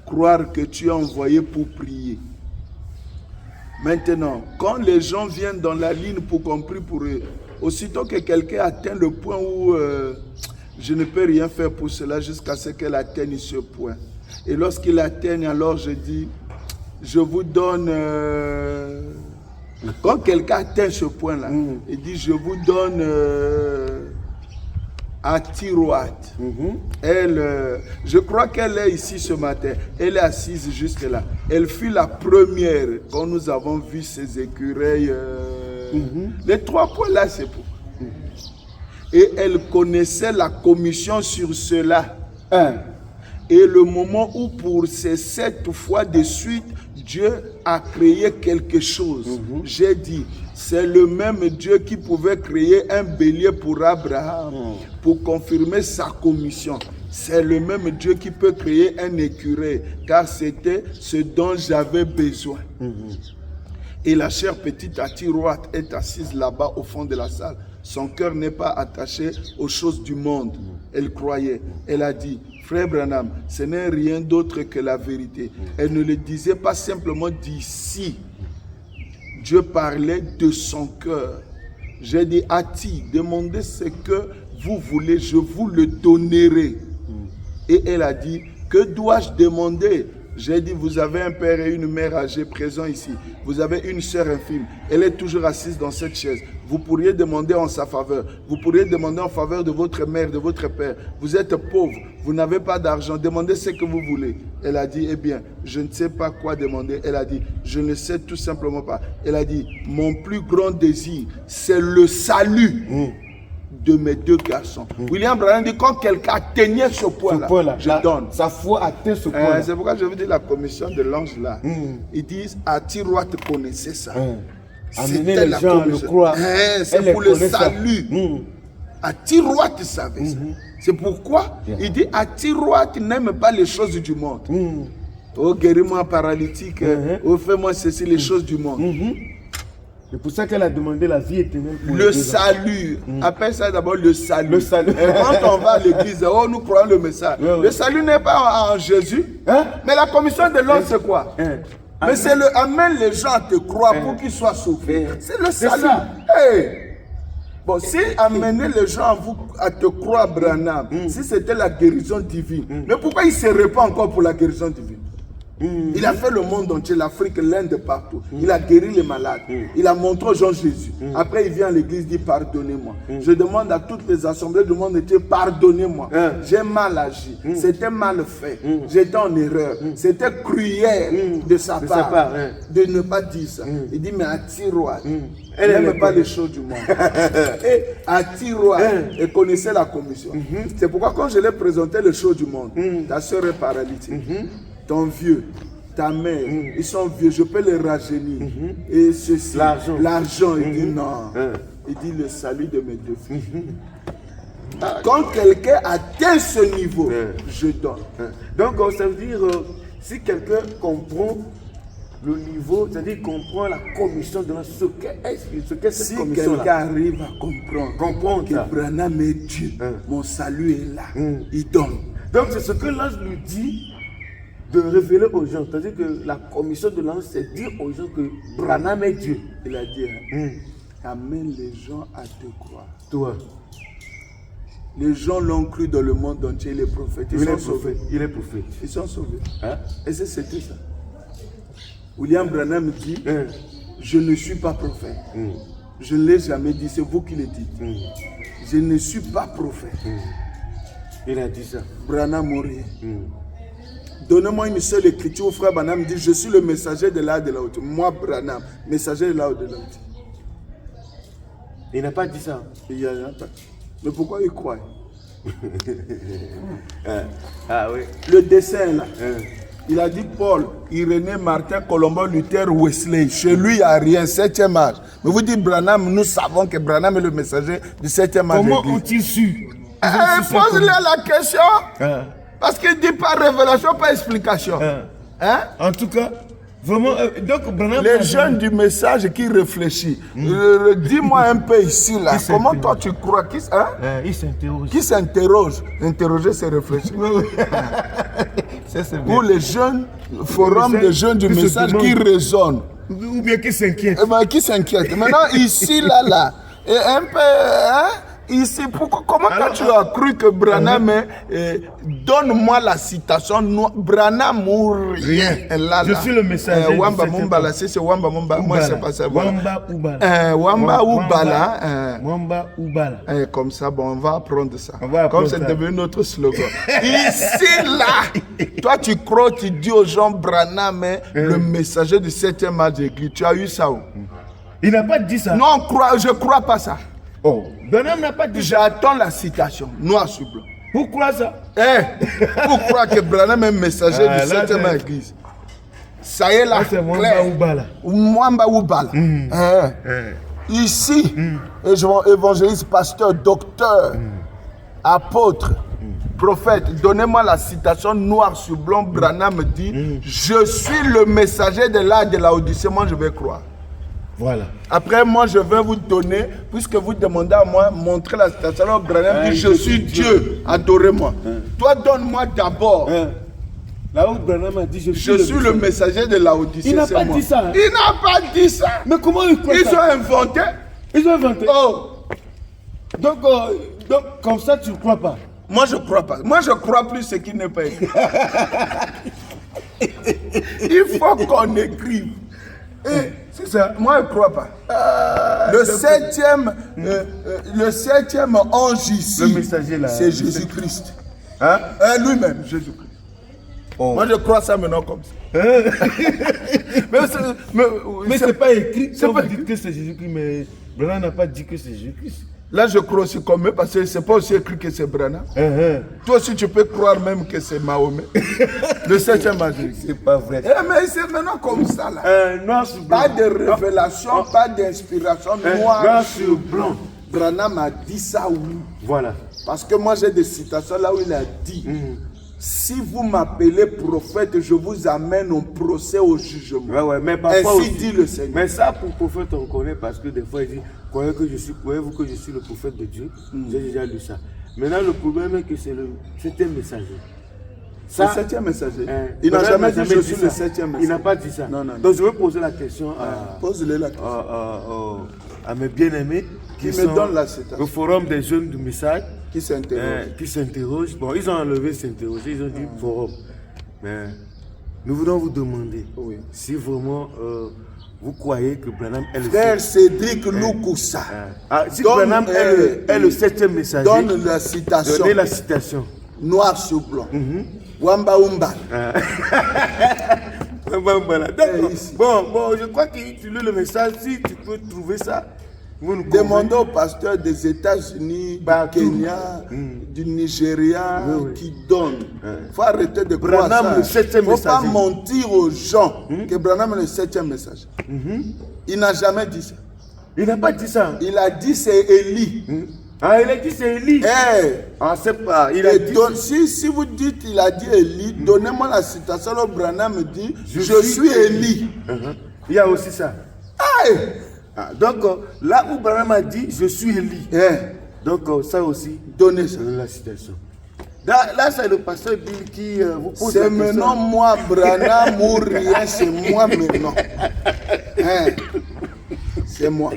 S2: Croire que tu es envoyé pour prier. Maintenant, quand les gens viennent dans la ligne pour qu'on prie pour eux, aussitôt que quelqu'un atteint le point où je ne peux rien faire pour cela jusqu'à ce qu'elle atteigne ce point. Et lorsqu'il atteigne, alors je dis, je vous donne... Quand quelqu'un atteint ce point-là, il dit, je vous donne à Tiroate. Elle, je crois qu'elle est ici ce matin. Elle est assise juste là. Elle fut la première quand nous avons vu ces écureuils. Les trois points là, c'est pour. Et elle connaissait la commission sur cela. Et le moment où pour ces 7 fois de suite, Dieu a créé quelque chose. J'ai dit, c'est le même Dieu qui pouvait créer un bélier pour Abraham, pour confirmer sa commission. C'est le même Dieu qui peut créer un écureuil, car c'était ce dont j'avais besoin. Et la chère petite à Tiroate est assise là-bas au fond de la salle. Son cœur n'est pas attaché aux choses du monde. Elle croyait. Elle a dit, frère Branham, ce n'est rien d'autre que la vérité. Elle ne le disait pas simplement d'ici. Dieu parlait de son cœur. J'ai dit, Ati, demandez ce que vous voulez, je vous le donnerai. Et elle a dit, que dois-je demander? J'ai dit, vous avez un père et une mère âgés présents ici. Vous avez une sœur infime. Elle est toujours assise dans cette chaise. Vous pourriez demander en sa faveur. Vous pourriez demander en faveur de votre mère, de votre père. Vous êtes pauvre. Vous n'avez pas d'argent. Demandez ce que vous voulez. Elle a dit, eh bien, je ne sais pas quoi demander. Elle a dit, je ne sais tout simplement pas. Elle a dit, mon plus grand désir, c'est le salut de mes 2 garçons. William Branham dit, quand quelqu'un atteignait ce point-là, je donne.
S1: Sa foi atteint ce point-là.
S2: C'est pourquoi je vous dis la commission de l'ange là. Ils disent, à Tiroate connaissait ça.
S1: Amener les gens à le croire.
S2: C'est pour le salut. À Tiroate savait ça. C'est pourquoi il dit, à Tiroate n'aime pas les choses du monde. Oh, guéris-moi paralytique. Oh, fais-moi ceci, les choses du monde.
S3: C'est pour ça qu'elle a demandé la vie éternelle. Pour
S2: Le salut. Appelle ça d'abord le salut.
S3: Le salut.
S2: Et quand on va à l'église, oh, nous croyons le message.
S3: Ouais, ouais.
S2: Le salut n'est pas en Jésus.
S3: Hein?
S2: Mais la commission de l'homme, c'est quoi?
S3: Hein?
S2: Mais c'est le amène les gens à te croire pour qu'ils soient sauvés. C'est le salut.
S3: ça.
S2: Hey. Bon, si amener les gens à te croire, Branham, si c'était la guérison divine, mais pourquoi il ne se répand encore pour la guérison divine? Il a fait le monde entier, l'Afrique, l'Inde, partout. Il a guéri les malades. Il a montré aux gens Jésus. Après, il vient à l'église, dit pardonnez-moi. Je demande à toutes les assemblées du monde entier, pardonnez-moi. J'ai mal agi. C'était mal fait. J'étais en erreur. C'était cruel de sa part de ne pas dire ça. Il dit, mais à Tiroir, elle n'aime pas les choses du monde. Et à Tiroir, elle connaissait la commission. C'est pourquoi quand je l'ai présenté les choses du monde, ta soeur est paralytique. Ton vieux, ta mère, ils sont vieux, je peux les rajeunir. Et ceci, l'argent, il dit non. Il dit le salut de mes deux filles. Quand quelqu'un atteint ce niveau, je donne.
S3: Donc, ça veut dire, si quelqu'un comprend le niveau, c'est-à-dire qu'il comprend la commission de ce qu'est cette
S2: si
S3: commission.
S2: Si quelqu'un arrive à comprendre que Branham est Dieu, mon salut est là, il donne.
S3: Donc, c'est ce que l'ange lui dit de révéler aux gens. C'est-à-dire que la commission de l'ange, c'est dire aux gens que Branham est Dieu.
S2: Il a dit, amène les gens à te croire.
S3: Toi.
S2: Les gens l'ont cru dans le monde entier, les prophètes. Ils sont sauvés.
S3: Il est prophète.
S2: Ils sont sauvés.
S3: Hein?
S2: Et c'était ça. William Branham dit, je ne suis pas prophète. Je ne l'ai jamais dit, c'est vous qui le dites. Je ne suis pas prophète.
S3: Il a dit ça.
S2: Branham mourir. Donnez-moi une seule écriture, frère Branham dit, je suis le messager de l'art de la haute. Moi, Branham, messager de l'art de la haute.
S3: Il n'a pas dit ça.
S2: Il n'y a pas. Mais pourquoi il croit?
S3: Ah oui.
S2: Le dessin là. Il a dit Paul, Irénée, Martin, Colombo, Luther, Wesley. Chez lui, il n'y a rien, 7e âge. Mais vous dites Branham, nous savons que Branham est le messager du 7e âge.
S3: Comment ont-ils su?
S2: Pose-lui la question. Parce qu'il dit pas révélation, pas explication.
S3: En tout cas, vraiment, donc Branham...
S2: Les jeunes du message qui réfléchissent. Dis-moi un peu ici, là. Comment toi tu crois?
S3: Il s'interroge.
S2: Qui s'interroge? Interroger, c'est réfléchir. Ou les jeunes, forum des jeunes du message qui raisonnent.
S3: Ou bien qui s'inquiètent.
S2: Qui s'inquiètent. Maintenant, ici, là, et un peu... Ici, comment tu as cru que Branham donne-moi la citation, Branham ou rien.
S3: Je suis le messager.
S2: Wamba Mumbala, c'est Wamba Mumbala. Moi, c'est pas ça.
S3: Wamba Ubala.
S2: Wamba Ubala.
S3: Wamba Ubala.
S2: Comme ça, bon, on va apprendre ça. Comme c'est devenu notre slogan. Ici, là, toi, tu crois, tu dis aux gens, Branham est le messager du 7e âge d'église. Tu as eu ça où?
S3: Il n'a pas dit ça.
S2: Non, je ne crois pas ça.
S3: Oh, Branham n'a pas dit ça.
S2: J'attends la citation, noir sur blanc.
S3: Pourquoi ça?
S2: Pourquoi que Branham est messager du 7e âge d'église? Ça y est là,
S3: c'est Wamba Ubala.
S2: Wamba Ubala. Ici, évangéliste, pasteur, docteur, apôtre, prophète, donnez-moi la citation noir sur blanc. Branham dit, je suis le messager de l'âge de la Odyssée, moi je vais croire.
S3: Voilà.
S2: Après, moi, je vais vous donner, puisque vous demandez à moi, montrer la citation. Alors, Branham dit, je suis Dieu, adorez-moi. Toi, donne-moi d'abord.
S3: Là où Branham a dit, je
S2: suis le messager de la Odyssée.
S3: Il n'a pas dit ça.
S2: Il n'a pas dit ça.
S3: Mais comment ils croient ça?
S2: Ils ont inventé.
S3: Ils ont inventé.
S2: Oh.
S3: Donc, comme ça, tu ne crois pas?
S2: Moi, je ne crois pas. Moi, je crois plus ce qui n'est pas écrit. Il faut qu'on écrive. C'est ça. Moi, je ne crois pas. Le septième ange ici, c'est Jésus-Christ. Lui-même, Jésus-Christ. Oh. Moi, je crois ça maintenant comme ça.
S3: mais ce n'est pas écrit. C'est pas dit que c'est Jésus-Christ, mais Branham n'a pas dit que c'est Jésus-Christ.
S2: Là, je crois aussi comme eux, parce que ce n'est pas aussi écrit que c'est Branham. Toi aussi, tu peux croire même que c'est Mahomet. Le 7e âge.
S3: C'est pas vrai.
S2: Mais c'est maintenant comme ça, là.
S3: Noir sur blanc.
S2: Pas de révélation, pas d'inspiration. Noir sur blanc. Branham a dit ça où?
S3: Voilà.
S2: Parce que moi, j'ai des citations là où il a dit si vous m'appelez prophète, je vous amène au procès, au jugement.
S3: Ouais, mais parfois
S2: Ainsi
S3: aussi,
S2: dit le Seigneur.
S3: Mais ça, pour prophète, on connaît parce que des fois, il dit, croyez-vous que je suis le prophète de Dieu? J'ai déjà lu ça. Maintenant, le problème est que c'est un messager. Ça,
S2: Le 7e messager.
S3: Il
S2: n'a jamais dit je
S3: dit
S2: suis le
S3: ça.
S2: 7e messager.
S3: Il n'a pas dit ça.
S2: Non.
S3: Donc je veux poser la question
S2: Pose-le la question.
S3: à mes bien-aimés
S2: Qui me donnent la citation.
S3: au forum des jeunes du message.
S2: Qui s'interroge.
S3: Qui s'interrogent. Bon, ils ont enlevé s'interroger, ils ont dit forum. Mais nous voulons vous demander si vraiment vous croyez que Branham est le
S2: Frère Cédric Loukoussa.
S3: si Branham est le 7e messager,
S2: donne la citation.
S3: donnez la citation.
S2: Noir sur blanc. Wamba Umba.
S3: D'accord. Bon, je crois qu'il utilise le message. Si tu peux trouver ça, vous nous
S2: demandez au pasteur des États-Unis, du Kenya, du Nigeria, qui donne. Il faut arrêter de croire ça. Il ne faut pas mentir aux gens que Branham est le 7e messager. Il n'a jamais dit ça.
S3: Il n'a pas dit ça.
S2: Il a dit c'est Élie.
S3: Il a dit c'est Élie. C'est pas. Il a dit.
S2: Si vous dites il a dit Élie, donnez-moi la citation où Branham dit je suis Élie.
S3: Il y a aussi ça. Donc là où Branham a dit je suis Élie. Donc ça aussi.
S2: Donnez ça.
S3: La citation. Là c'est le pasteur Bill qui vous pose la question.
S2: C'est maintenant moi Branham ou rien, c'est moi maintenant. C'est moi.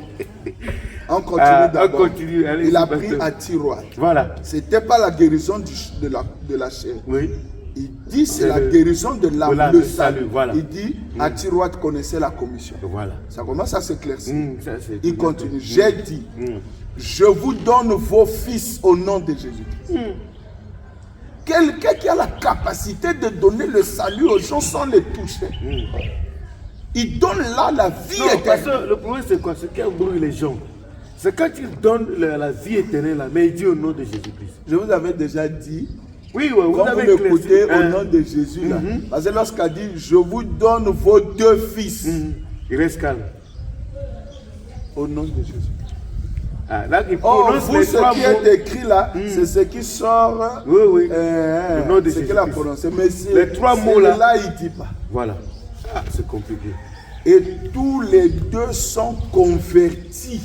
S2: On continue d'abord. Il a pris à tiroir.
S3: Voilà.
S2: C'était pas la guérison de la chair.
S3: Oui.
S2: Il dit c'est la guérison de l'âme, le salut.
S3: Voilà.
S2: Il dit à tiroir connaissait la commission.
S3: Voilà.
S2: Ça commence à s'éclaircir.
S3: Il
S2: continue. J'ai dit, je vous donne vos fils au nom de Jésus. Quelqu'un qui a la capacité de donner le salut aux gens sans les toucher. Il donne là la vie éternelle.
S3: Parce que le problème c'est quoi? C'est qu'il brûle les gens. C'est quand il donne la vie éternelle là, mais il dit au nom de Jésus-Christ.
S2: Je vous avais déjà dit.
S3: Oui,
S2: vous l'écoutez au nom de Jésus là. Parce que lorsqu'il a dit je vous donne vos 2 fils.
S3: Il reste calme.
S2: Au nom de Jésus.
S3: Là,
S2: vous, ce qui est écrit là, c'est ce qui sort.
S3: Oui. Le nom de Jésus.
S2: C'est qu'il a prononcé. Mais
S3: les 3 mots là,
S2: il ne dit pas.
S3: Voilà. C'est compliqué.
S2: Et tous les 2 sont convertis.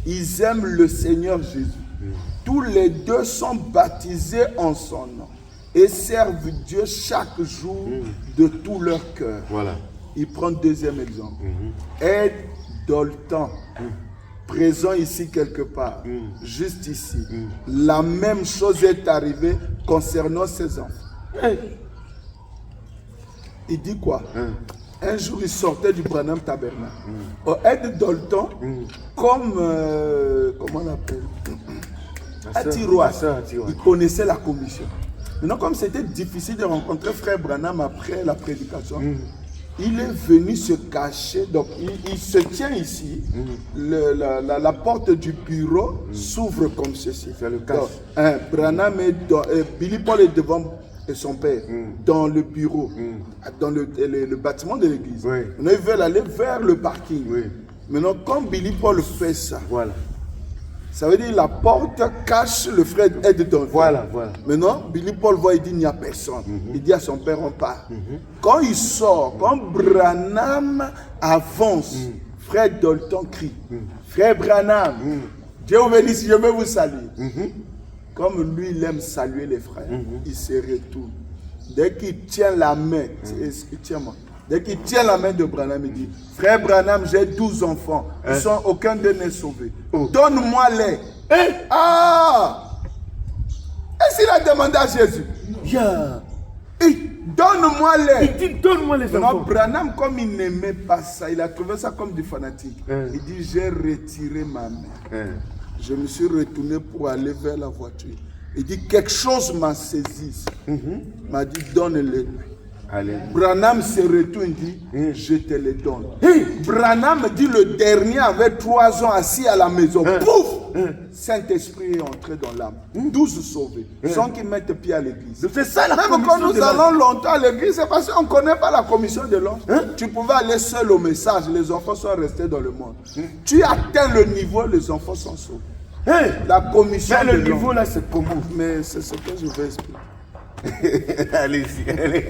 S2: Ils aiment le Seigneur Jésus. Tous les 2 sont baptisés en son nom et servent Dieu chaque jour de tout leur cœur.
S3: Voilà.
S2: Il prend 2e exemple. Ed Dolton, présent ici quelque part, juste ici. La même chose est arrivée concernant ses enfants. Il dit quoi? Un jour, il sortait du Branham Tabernacle. Ed Dolton, comme, comment on l'appelle? À tiroir. Il connaissait la commission. Maintenant, comme c'était difficile de rencontrer Frère Branham après la prédication, il est venu se cacher. Donc, il se tient ici. La porte du bureau s'ouvre comme ceci.
S3: C'est le cache.
S2: Branham est Billy Paul est devant son père dans le bureau, dans le bâtiment de l'église. Maintenant, ils veulent aller vers le parking. Maintenant, quand Billy Paul fait ça, ça veut dire la porte cache le frère Ed Dolton.
S3: Voilà.
S2: Maintenant, Billy Paul voit, il dit il n'y a personne. Il dit à son père, on part. Quand il sort, quand Branham avance, frère Dolton crie, frère Branham, Dieu vous bénisse, je veux vous saluer. Comme lui, il aime saluer les frères, il se retourne. Dès qu'il tient la main, dès qu'il tient la main de Branham, il dit, frère Branham, j'ai 12 enfants, aucun d'eux n'est sauvé. Donne-moi-les. Est-ce qu'il a demandé à Jésus? Donne-moi-les.
S3: Il dit, donne-moi les enfants.
S2: Non, Branham, comme il n'aimait pas ça, il a trouvé ça comme du fanatique. Il dit, j'ai retiré ma main. Je me suis retourné pour aller vers la voiture. Il dit, quelque chose m'a saisi. Il m'a dit, donne-les. Branham se retourne, dit, je te les donne. Branham dit, le dernier avait 3 ans assis à la maison. Pouf! Saint-Esprit est entré dans l'âme. 12 sauvés, sans qu'ils mettent pied à l'église.
S3: C'est ça la
S2: Même quand nous allons longtemps à l'église, c'est parce qu'on ne connaît pas la commission de l'ange. Tu pouvais aller seul au message, les enfants sont restés dans le monde. Tu atteins le niveau, les enfants sont sauvés. La commission
S3: de l'ange. Le niveau là, c'est comment?
S2: Mais c'est ce que je vais expliquer.
S3: Allez-y, allez.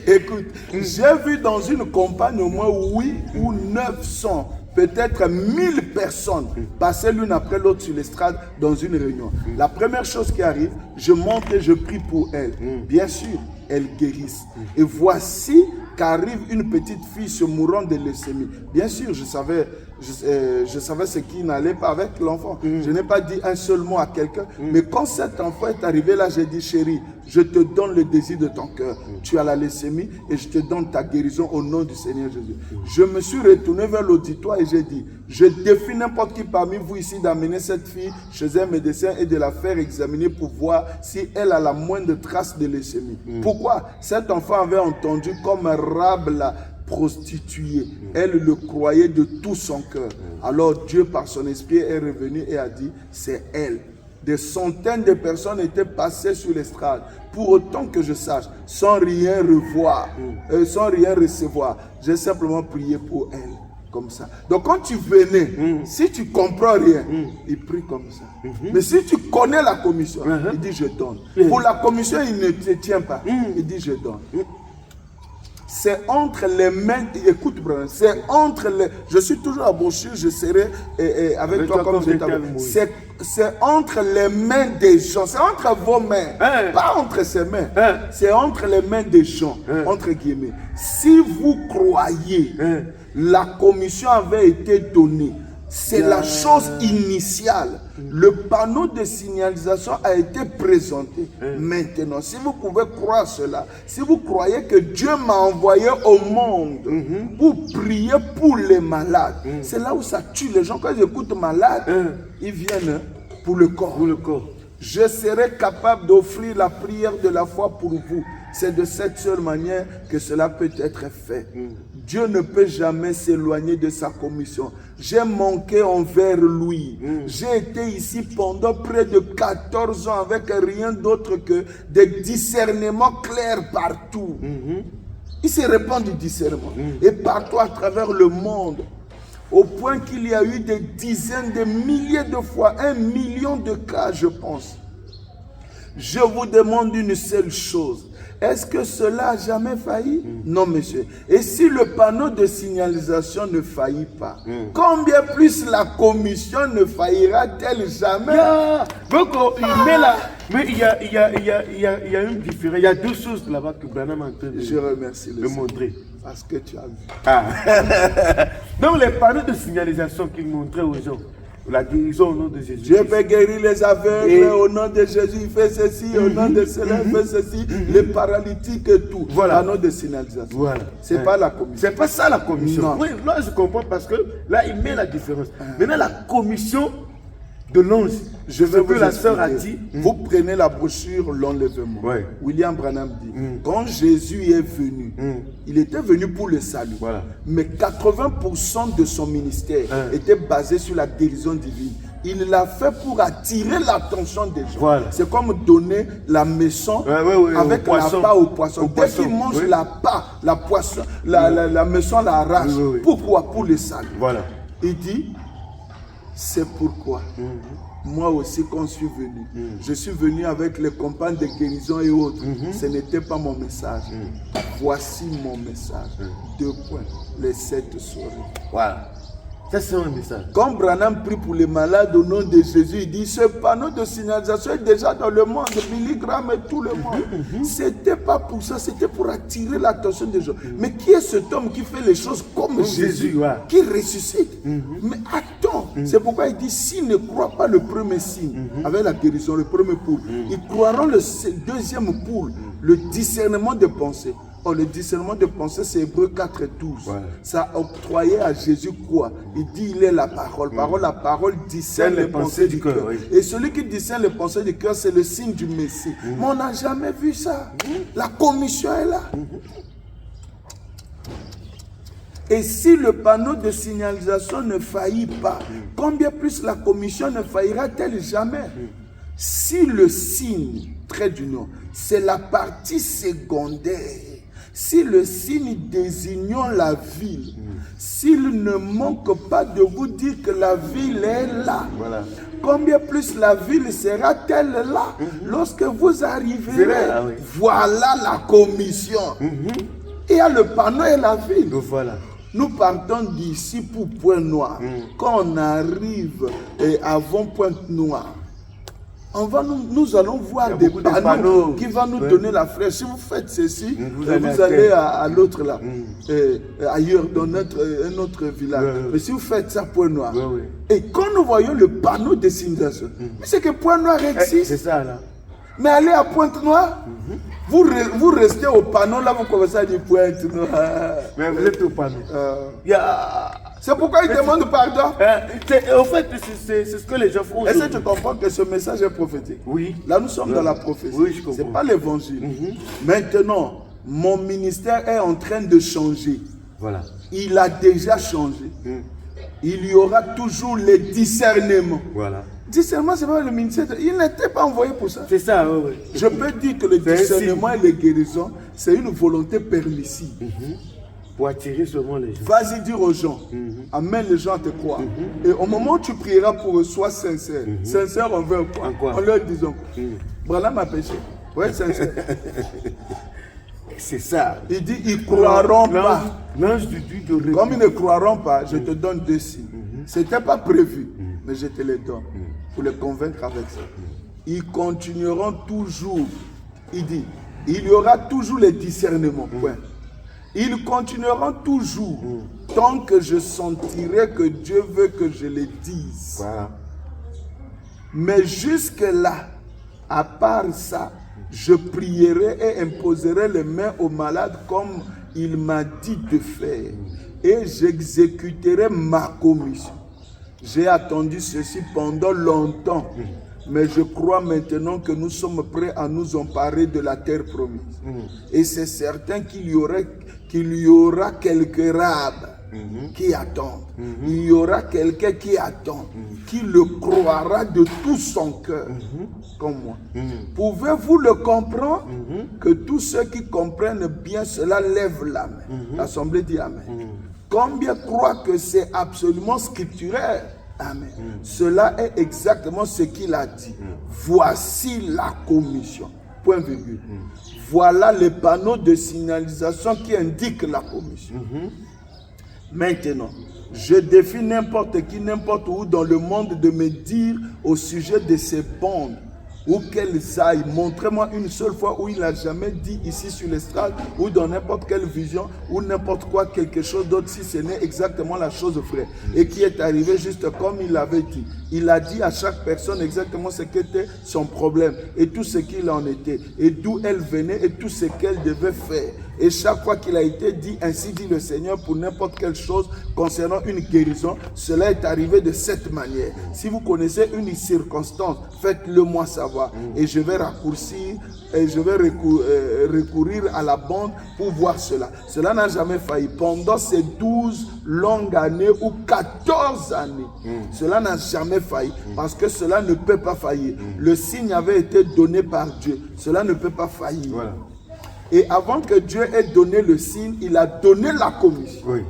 S2: Écoute, j'ai vu dans une campagne au moins 8 ou 900, peut-être 1000 personnes passer l'une après l'autre sur l'estrade dans une réunion. La première chose qui arrive, je monte et je prie pour elle. Bien sûr, elle guérisse. Et voici qu'arrive une petite fille se mourant de leucémie. Bien sûr, je savais ce qui n'allait pas avec l'enfant. Je n'ai pas dit un seul mot à quelqu'un. Mais quand cet enfant est arrivé là, j'ai dit, chérie, je te donne le désir de ton cœur. Tu as la leucémie et je te donne ta guérison au nom du Seigneur Jésus. Je me suis retourné vers l'auditoire et j'ai dit, je défie n'importe qui parmi vous ici d'amener cette fille chez un médecin et de la faire examiner pour voir si elle a la moindre trace de leucémie. Pourquoi? Cet enfant avait entendu comme un rab la prostituée. Elle le croyait de tout son cœur. Alors Dieu, par son esprit, est revenu et a dit, c'est elle. Des centaines de personnes étaient passées sur l'estrade, pour autant que je sache, sans rien revoir, sans rien recevoir. J'ai simplement prié pour elle, comme ça. Donc quand tu venais, si tu comprends rien, il prie comme ça. Mais si tu connais la commission, il dit je donne. Pour la commission, il ne te tient pas. Il dit je donne. C'est entre les mains, écoute, c'est entre les, je suis toujours à brochure, je serai avec toi comme j'étais. C'est entre les mains des gens, c'est entre vos mains, pas entre ses mains, c'est entre les mains des gens, entre guillemets. Si vous croyez, la commission avait été donnée, c'est la chose initiale. Le panneau de signalisation a été présenté. Maintenant, si vous pouvez croire cela, si vous croyez que Dieu m'a envoyé au monde pour prier pour les malades, c'est là où ça tue les gens. Quand ils écoutent malades, ils viennent pour le corps. Je serai capable d'offrir la prière de la foi pour vous. C'est de cette seule manière que cela peut être fait. Dieu ne peut jamais s'éloigner de sa commission. J'ai manqué envers lui. J'ai été ici pendant près de 14 ans avec rien d'autre que des discernements clairs partout. Il se répand du discernement. Et partout à travers le monde. Au point qu'il y a eu des dizaines de milliers de fois, 1 million de cas, je pense. Je vous demande une seule chose. Est-ce que cela a jamais failli? Non, monsieur. Et si le panneau de signalisation ne faillit pas, combien plus la commission ne faillira-t-elle jamais?
S3: Donc, mais il y a une différence. Il y a deux choses là-bas que Branham est en train
S2: Je remercie
S3: de montrer.
S2: Parce que tu as vu.
S3: Donc, les panneaux de signalisation qu'il montrait aux gens, la guérison au nom de Jésus.
S2: Dieu peut guérir les aveugles au nom de Jésus, il fait ceci, au nom de cela, il fait ceci, les paralytiques et tout.
S3: Voilà.
S2: Panneau de signalisation.
S3: Voilà.
S2: C'est pas la commission.
S3: C'est pas ça la commission.
S2: Non.
S3: Oui, là je comprends parce que là il met la différence. Maintenant la commission de l'ange,
S2: Je vais vous
S3: que la sœur a dit.
S2: Vous prenez la brochure L'Enlèvement. William Branham dit, quand Jésus est venu, il était venu pour le salut.
S3: Voilà.
S2: Mais 80% de son ministère était basé sur la guérison divine. Il l'a fait pour attirer l'attention des gens.
S3: Voilà.
S2: C'est comme donner la maison avec la part au poisson. Dès qu'il mange la part, la poisson, la maison la arrache. Pourquoi? Pour le salut.
S3: Voilà.
S2: Il dit, c'est pourquoi moi aussi quand je suis venu avec les campagnes de guérison et autres. Ce n'était pas mon message. Voici mon message. 2 points, les 7 souris.
S3: Voilà. Ça c'est un message.
S2: Quand Branham prie pour les malades au nom de Jésus, il dit, ce panneau de signalisation est déjà dans le monde, Billy Graham et tout le monde. C'était pas pour ça, c'était pour attirer l'attention des gens. Mais qui est cet homme qui fait les choses comme Jésus, qui ressuscite? Mais attends, c'est pourquoi il dit, s'ils ne croient pas le premier signe, avec la guérison, le premier poule, ils croiront le deuxième poule, le discernement de pensée. Oh, le discernement de pensée, c'est Hébreux 4:12. Ça octroyait à Jésus quoi? Il dit, il est la parole. La parole discerne les pensées du cœur. Et celui qui discerne les pensées du cœur, c'est le signe du Messie. Mais on n'a jamais vu ça. La commission est là. Et si le panneau de signalisation ne faillit pas, combien plus la commission ne faillira-t-elle jamais? Si le signe, trait d'union, c'est la partie secondaire, si le signe désignant la ville, s'il ne manque pas de vous dire que la ville est là,
S3: Voilà.
S2: combien plus la ville sera-t-elle là lorsque vous arriverez?
S3: Là, oui.
S2: Voilà la commission. Il y a le panneau et la ville.
S3: Donc voilà.
S2: Nous partons d'ici pour Pointe-Noire. Quand on arrive avant Pointe-Noire, nous allons voir des panneaux qui vont nous donner la flèche. Si vous faites ceci, vous allez à l'autre là, ailleurs, dans un autre village. Mais si vous faites ça, Pointe-Noire, et quand nous voyons le panneau de signalisation, c'est que Pointe-Noire existe.
S3: C'est ça là.
S2: Mais allez à Pointe-Noire, vous restez au panneau là, vous commencez à dire Pointe-Noire.
S3: Mais vous êtes au panneau.
S2: C'est pourquoi ils demandent pardon.
S3: En fait, c'est ce que les gens font.
S2: Est-ce que tu comprends que ce message est prophétique?
S3: Oui.
S2: Là, nous sommes dans la prophétie.
S3: Oui, je comprends.
S2: Ce n'est pas l'évangile. Maintenant, mon ministère est en train de changer.
S3: Voilà.
S2: Il a déjà changé. Il y aura toujours les discernements.
S3: Voilà.
S2: Discernement, ce n'est pas le ministère. Il n'était pas envoyé pour ça.
S3: C'est ça, oui.
S2: Je peux dire que le discernement et les guérisons, c'est une volonté permissive.
S3: Pour attirer seulement les gens.
S2: Vas-y dire aux gens, amène les gens à te croire. Et au moment où tu prieras pour eux, sois sincère. Sincère envers quoi?
S3: En quoi?
S2: En leur disant, voilà ma péché. Ouais, sincère.
S3: C'est ça.
S2: Il dit, ils ne croiront pas.
S3: L'ange du Dieu de répondre.
S2: Comme ils ne croiront pas, je te donne 2 signes. Ce n'était pas prévu, mais je te les donne pour les convaincre avec ça. Ils continueront toujours. Il dit, il y aura toujours les discernements. Point. Ils continueront toujours tant que je sentirai que Dieu veut que je les dise.
S3: Voilà.
S2: Mais jusque-là, à part ça, je prierai et imposerai les mains aux malades comme il m'a dit de faire. Et j'exécuterai ma commission. J'ai attendu ceci pendant longtemps. Mais je crois maintenant que nous sommes prêts à nous emparer de la terre promise. Et c'est certain qu'il y aura quelques rabbes qui attendent. Il y aura quelqu'un qui attend, qui le croira de tout son cœur, comme moi. Pouvez-vous le comprendre? Que tous ceux qui comprennent bien cela lèvent la main. L'Assemblée dit Amen. Combien croient que c'est absolument scripturaire? Amen. Cela est exactement ce qu'il a dit. Voici la commission. Point virgule. Voilà les panneaux de signalisation qui indiquent la commission. Maintenant, je défie n'importe qui, n'importe où dans le monde de me dire au sujet de ces bandes, où qu'elles aillent. Montrez-moi une seule fois où il n'a jamais dit ici sur l'estrade, ou dans n'importe quelle vision, ou n'importe quoi, quelque chose d'autre, si ce n'est exactement la chose vraie. Et qui est arrivé juste comme il l'avait dit. Il a dit à chaque personne exactement ce qu'était son problème, et tout ce qu'il en était, et d'où elle venait, et tout ce qu'elle devait faire. Et chaque fois qu'il a été dit, ainsi dit le Seigneur, pour n'importe quelle chose concernant une guérison, cela est arrivé de cette manière. Si vous connaissez une circonstance, faites-le moi savoir. Et je vais raccourcir, et je vais recourir à la bande pour voir cela. Cela n'a jamais failli. Pendant ces 12 longues années ou 14 années, cela n'a jamais failli. Parce que cela ne peut pas faillir. Le signe avait été donné par Dieu. Cela ne peut pas faillir.
S3: Voilà.
S2: Et avant que Dieu ait donné le signe, il a donné la commission.
S3: Oui.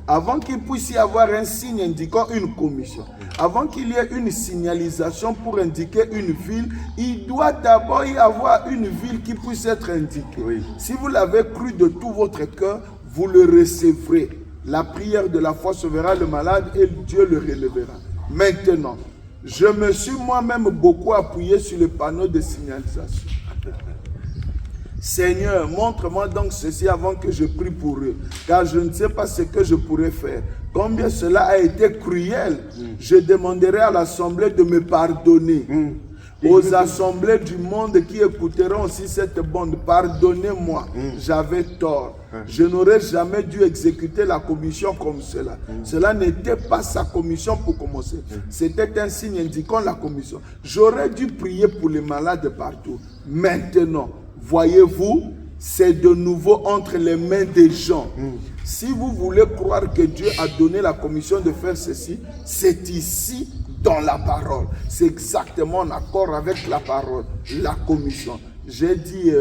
S2: Avant qu'il puisse y avoir un signe indiquant une commission, avant qu'il y ait une signalisation pour indiquer une ville, il doit d'abord y avoir une ville qui puisse être indiquée.
S3: Oui.
S2: Si vous l'avez cru de tout votre cœur, vous le recevrez. La prière de la foi sauvera le malade et Dieu le relèvera. Maintenant, je me suis moi-même beaucoup appuyé sur le panneau de signalisation. Seigneur, montre-moi donc ceci avant que je prie pour eux, car je ne sais pas ce que je pourrais faire. Combien cela a été cruel. Je demanderai à l'assemblée de me pardonner. Aux assemblées du monde qui écouteront aussi cette bande, pardonnez-moi, j'avais tort. Je n'aurais jamais dû exécuter la commission comme cela. Cela n'était pas sa commission pour commencer. C'était un signe indiquant la commission. J'aurais dû prier pour les malades partout. Maintenant, voyez-vous, c'est de nouveau entre les mains des gens. Si vous voulez croire que Dieu a donné la commission de faire ceci, c'est ici dans la parole. C'est exactement en accord avec la parole, la commission. J'ai dit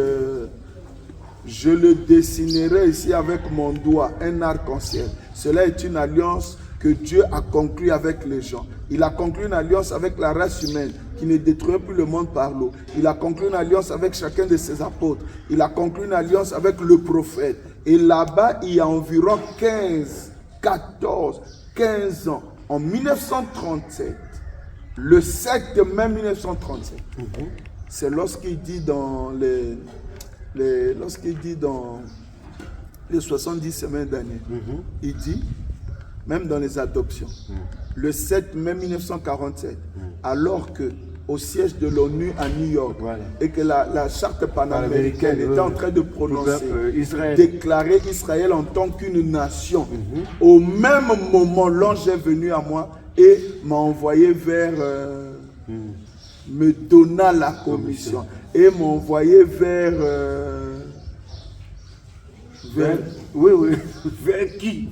S2: Je le dessinerai ici avec mon doigt, un arc-en-ciel. Cela est une alliance que Dieu a conclue avec les gens. Il a conclu une alliance avec la race humaine qui ne détruit plus le monde par l'eau. Il a conclu une alliance avec chacun de ses apôtres. Il a conclu une alliance avec le prophète. Et là-bas, il y a environ 15 ans, en 1937, le 7 mai 1937, c'est lorsqu'il dit dans les 70 semaines d'année, il dit, même dans les adoptions, le 7 mai 1947, alors que au siège de l'ONU à New York, et que la charte panaméricaine était en train de prononcer, déclarer Israël en tant qu'une nation, au même moment, l'ange est venu à moi et m'a envoyé vers, me donna la commission, et m'a envoyé vers
S3: qui?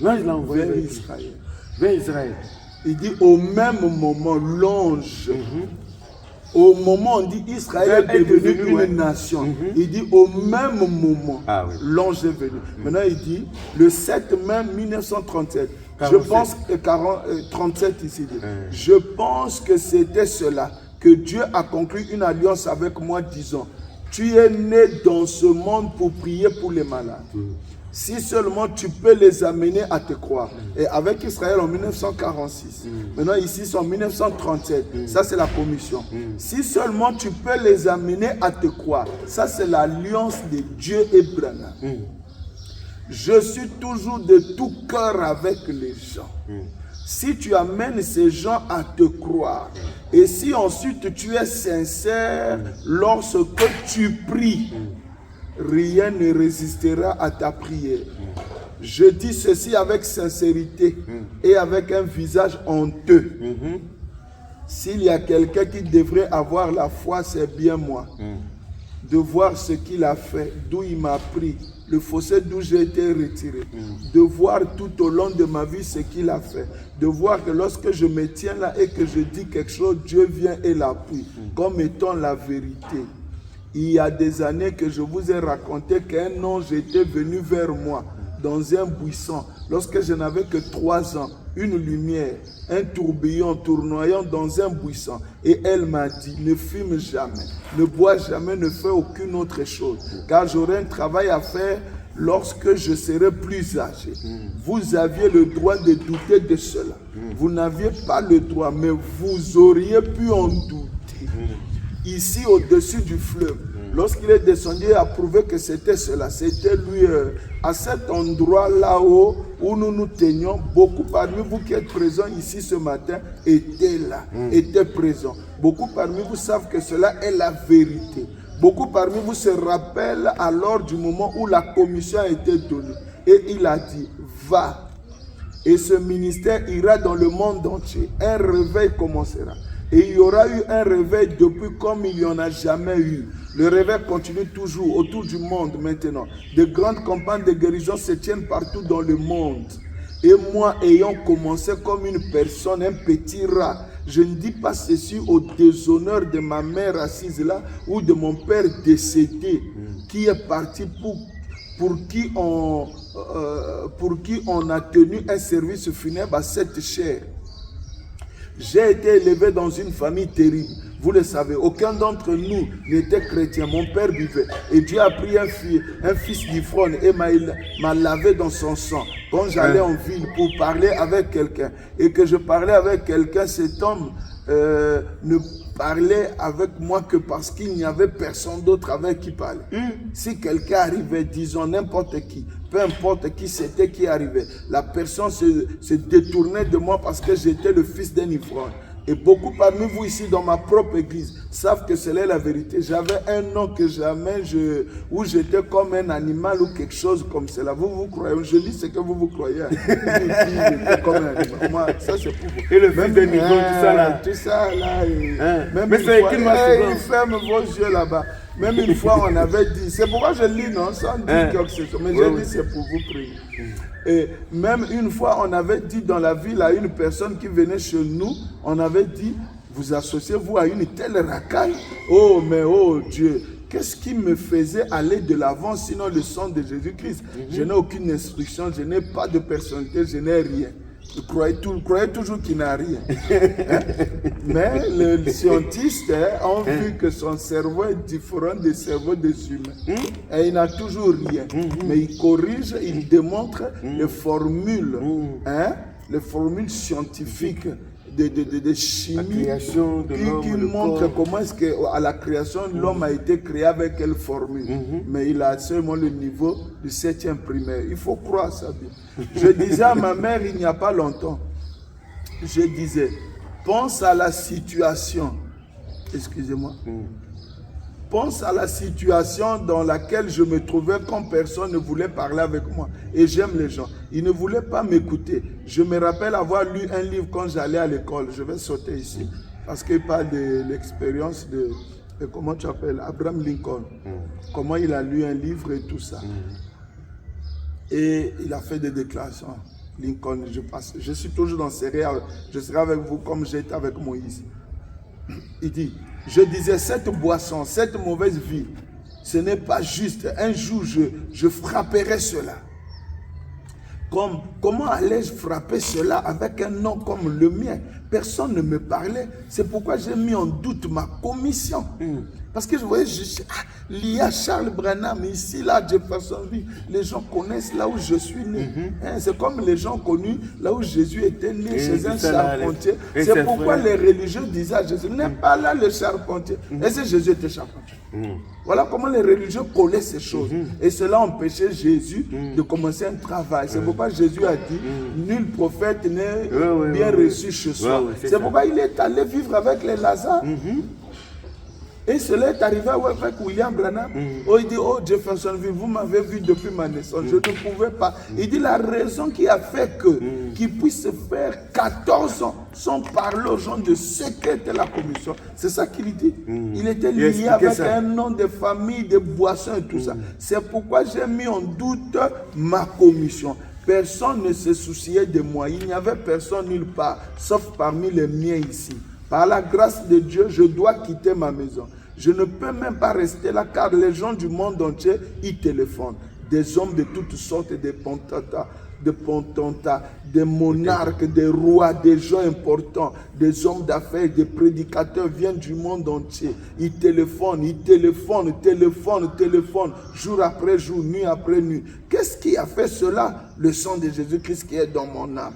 S3: L'ange l'a envoyé vers
S2: Israël.
S3: Vers Israël.
S2: Il dit au même moment, l'ange, au moment où on dit Israël est devenu une nation, il dit au même moment, l'ange est venu. Maintenant il dit, le 7 mai 1937, 47. Je pense que 37 ici, je pense que c'était cela, que Dieu a conclu une alliance avec moi disant, tu es né dans ce monde pour prier pour les malades. Si seulement tu peux les amener à te croire. Et avec Israël en 1946, maintenant ici c'est en 1937, ça c'est la commission. Si seulement tu peux les amener à te croire, ça c'est l'alliance de Dieu et Branham. Je suis toujours de tout cœur avec les gens. Si tu amènes ces gens à te croire, et si ensuite tu es sincère lorsque tu pries, rien ne résistera à ta prière. Je dis ceci avec sincérité et avec un visage honteux. S'il y a quelqu'un qui devrait avoir la foi, c'est bien moi. De voir ce qu'il a fait, d'où il m'a pris, le fossé d'où j'ai été retiré. De voir tout au long de ma vie ce qu'il a fait. De voir que lorsque je me tiens là et que je dis quelque chose, Dieu vient et l'appuie, comme étant la vérité. Il y a des années que je vous ai raconté qu'un ange était venu vers moi dans un buisson. Lorsque je n'avais que 3 ans, une lumière, un tourbillon tournoyant dans un buisson. Et elle m'a dit, ne fume jamais, ne bois jamais, ne fais aucune autre chose. Car j'aurai un travail à faire lorsque je serai plus âgé. Vous aviez le droit de douter de cela. Vous n'aviez pas le droit, mais vous auriez pu en douter. Ici, au-dessus du fleuve, lorsqu'il est descendu et a prouvé que c'était cela, c'était lui, à cet endroit là-haut où nous nous tenions, beaucoup parmi vous qui êtes présents ici ce matin étaient là, étaient présents. Beaucoup parmi vous savent que cela est la vérité. Beaucoup parmi vous se rappellent alors du moment où la commission a été donnée. Et il a dit, va. Et ce ministère ira dans le monde entier. Un réveil commencera. Et il y aura eu un réveil depuis comme il n'y en a jamais eu. Le réveil continue toujours autour du monde maintenant. De grandes campagnes de guérison se tiennent partout dans le monde. Et moi, ayant commencé comme une personne, un petit rat, je ne dis pas ceci au déshonneur de ma mère assise là ou de mon père décédé qui est parti pour qui on a tenu un service funèbre à cette chair. J'ai été élevé dans une famille terrible. Vous le savez, aucun d'entre nous n'était chrétien. Mon père vivait. Et Dieu a pris un fils d'Iphron et m'a lavé dans son sang. Quand j'allais en ville pour parler avec quelqu'un et que je parlais avec quelqu'un, cet homme ne parlait avec moi que parce qu'il n'y avait personne d'autre avec qui parler. Si quelqu'un arrivait, disons n'importe qui, peu importe qui c'était qui arrivait, la personne se détournait de moi parce que j'étais le fils d'un ivrogne. Et beaucoup parmi vous ici dans ma propre église savent que c'est la vérité. J'avais un nom que jamais où j'étais comme un animal ou quelque chose comme cela. Vous croyez, je dis ce que vous croyez. J'étais comme un animal. Moi, ça c'est pour vous.
S3: Et le fils de niveau,
S2: tout ça là. Même
S3: mais c'est qui m'a
S2: il ferme vos yeux là-bas. Même une fois on avait dit, c'est pourquoi je lis non, sans dire quelque chose. Mais j'ai dit c'est pour vous prier. Et même une fois, on avait dit dans la ville à une personne qui venait chez nous, on avait dit, vous associez-vous à une telle racaille? Oh, mais oh Dieu, qu'est-ce qui me faisait aller de l'avant sinon le sang de Jésus-Christ? Je n'ai aucune instruction, je n'ai pas de personnalité, je n'ai rien. Je croyais toujours qu'il n'a rien. Mais les scientistes ont vu que son cerveau est différent du cerveau des humains. Et il n'a toujours rien. Mais il corrige, il démontre les formules, les formules scientifiques de chimie qui montrent comment est-ce qu'à la création, l'homme a été créé avec quelle formule. Mais il a seulement le niveau du 7e primaire. Il faut croire ça. Je disais à ma mère il n'y a pas longtemps, je disais, pense à la situation, excusez-moi, pense à la situation dans laquelle je me trouvais quand personne ne voulait parler avec moi. Et j'aime les gens. Ils ne voulaient pas m'écouter. Je me rappelle avoir lu un livre quand j'allais à l'école. Je vais sauter ici. Parce qu'il parle de l'expérience de comment tu appelles, Abraham Lincoln. Comment il a lu un livre et tout ça. Et il a fait des déclarations. Lincoln, je suis toujours dans ces rêves. Je serai avec vous comme j'étais avec Moïse. Il dit, je disais, cette boisson, cette mauvaise vie, ce n'est pas juste. Un jour, je frapperai cela. Comment allais-je frapper cela avec un nom comme le mien? Personne ne me parlait. C'est pourquoi j'ai mis en doute ma commission. Parce que je voyais, il y a Charles Branham ici, là, Jeffersonville. Les gens connaissent là où je suis né. C'est comme les gens connus là où Jésus était né, chez un charpentier. C'est pourquoi les religieux disaient à Jésus, n'est pas là le charpentier. Et c'est Jésus était charpentier. Voilà comment les religieux collaient ces choses. Et cela empêchait Jésus de commencer un travail. C'est pourquoi Jésus a dit, nul prophète n'est bien reçu chez soi. C'est pourquoi il est allé vivre avec les Lazare. Et cela est arrivé avec William Branham. Il dit, oh Jeffersonville, vous m'avez vu depuis ma naissance. Je ne pouvais pas. Il dit, la raison qui a fait qu'il puisse faire 14 ans sans parler aux gens de ce qu'était la commission. C'est ça qu'il dit. Il était lié avec un nom de famille, de boissons et tout ça. C'est pourquoi j'ai mis en doute ma commission. Personne ne se souciait de moi. Il n'y avait personne nulle part, sauf parmi les miens ici. Par la grâce de Dieu, je dois quitter ma maison. Je ne peux même pas rester là car les gens du monde entier y téléphonent. Des hommes de toutes sortes, des potentats, des monarques, des rois, des gens importants, des hommes d'affaires, des prédicateurs viennent du monde entier. Ils téléphonent, jour après jour, nuit après nuit. Qu'est-ce qui a fait cela? Le sang de Jésus-Christ qui est dans mon âme.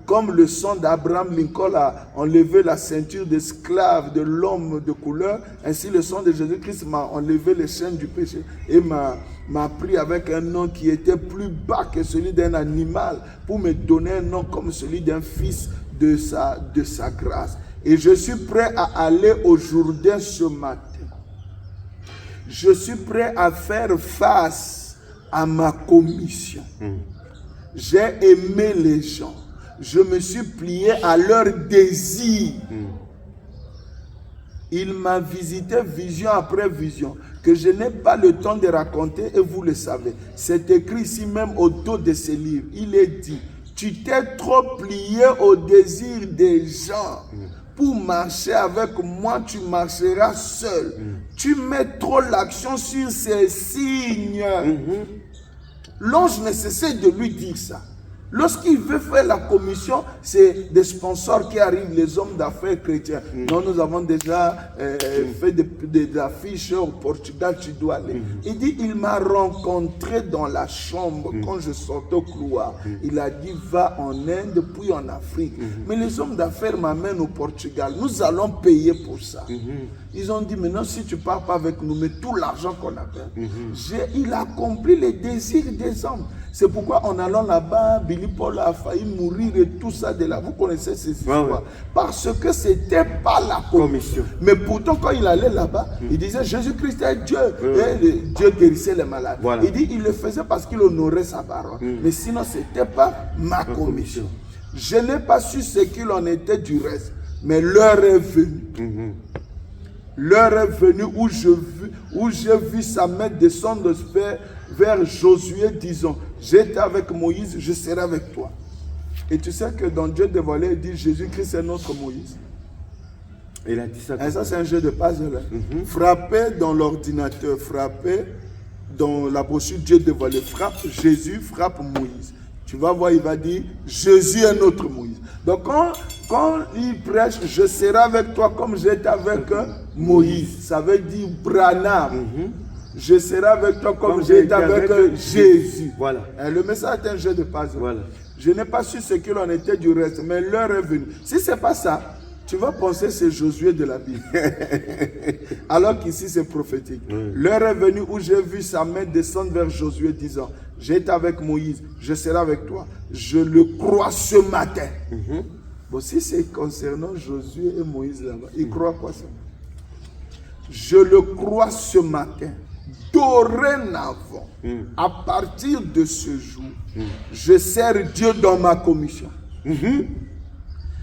S2: Comme le sang d'Abraham Lincoln a enlevé la ceinture d'esclave de l'homme de couleur, ainsi le sang de Jésus-Christ m'a enlevé les chaînes du péché et m'a pris avec un nom qui était plus bas que celui d'un animal pour me donner un nom comme celui d'un fils de sa grâce. Et je suis prêt à aller au Jourdain ce matin. Je suis prêt à faire face à ma commission. J'ai aimé les gens. Je me suis plié à leurs désirs. Il m'a visité vision après vision, que je n'ai pas le temps de raconter et vous le savez. C'est écrit ici même au dos de ce livre. Il est dit, tu t'es trop plié au désir des gens. Pour marcher avec moi, tu marcheras seul. Tu mets trop l'action sur ces signes. L'ange ne cessait de lui dire ça. Lorsqu'il veut faire la commission, c'est des sponsors qui arrivent, les hommes d'affaires chrétiens. Non, nous avons déjà fait des affiches au Portugal, tu dois aller. Il dit, il m'a rencontré dans la chambre quand je sortais au couloir. Il a dit, va en Inde, puis en Afrique. Mais les hommes d'affaires m'amènent au Portugal. Nous allons payer pour ça. Ils ont dit, maintenant, si tu ne pars pas avec nous, mais tout l'argent qu'on a fait. Il a accompli les désirs des hommes. C'est pourquoi en allant là-bas, Billy Paul a failli mourir et tout ça de là. Vous connaissez ces histoires. Parce que ce n'était pas la commission. Mais pourtant, quand il allait là-bas, il disait Jésus-Christ est Dieu. Et Dieu guérissait les malades. Il dit il le faisait parce qu'il honorait sa parole. Mais sinon, ce n'était pas ma commission. Je n'ai pas su ce qu'il en était du reste. Mais l'heure est venue. L'heure est venue où j'ai vu sa main descendre vers Josué, disant, j'étais avec Moïse, je serai avec toi. Et tu sais que dans Dieu dévoilé, il dit, Jésus-Christ est notre Moïse.
S3: Il a dit ça.
S2: Et ça, c'est un jeu de puzzle. Frapper dans l'ordinateur, frapper dans la brochure Dieu dévoilé. Frappe Jésus, frappe Moïse. Tu vas voir, il va dire Jésus est notre Moïse. Donc quand il prêche, je serai avec toi comme j'étais avec Moïse. Ça veut dire Branham. Je serai avec toi comme j'étais avec Jésus.
S3: Voilà.
S2: Et le message est un jeu de puzzle.
S3: Voilà.
S2: Je n'ai pas su ce qu'il en était du reste, mais l'heure est venue. Si ce n'est pas ça, tu vas penser que c'est Josué de la Bible. Alors qu'ici c'est prophétique. L'heure est venue où j'ai vu sa main descendre vers Josué disant, j'étais avec Moïse, je serai avec toi. Je le crois ce matin. Bon, si c'est concernant Josué et Moïse là-bas, il croit quoi ça? Je le crois ce matin. Dorénavant, à partir de ce jour, je sers Dieu dans ma commission.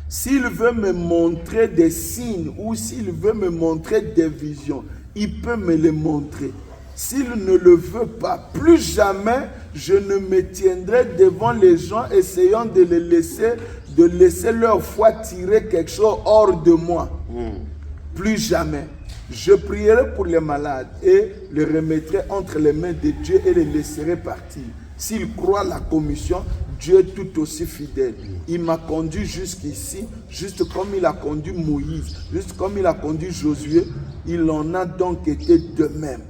S2: S'il veut me montrer des signes ou s'il veut me montrer des visions, il peut me les montrer. S'il ne le veut pas, plus jamais je ne me tiendrai devant les gens essayant de laisser leur foi tirer quelque chose hors de moi. Plus jamais. Je prierai pour les malades et les remettrai entre les mains de Dieu et les laisserai partir. S'il croit la commission, Dieu est tout aussi fidèle. Il m'a conduit jusqu'ici, juste comme il a conduit Moïse, juste comme il a conduit Josué. Il en a donc été de même.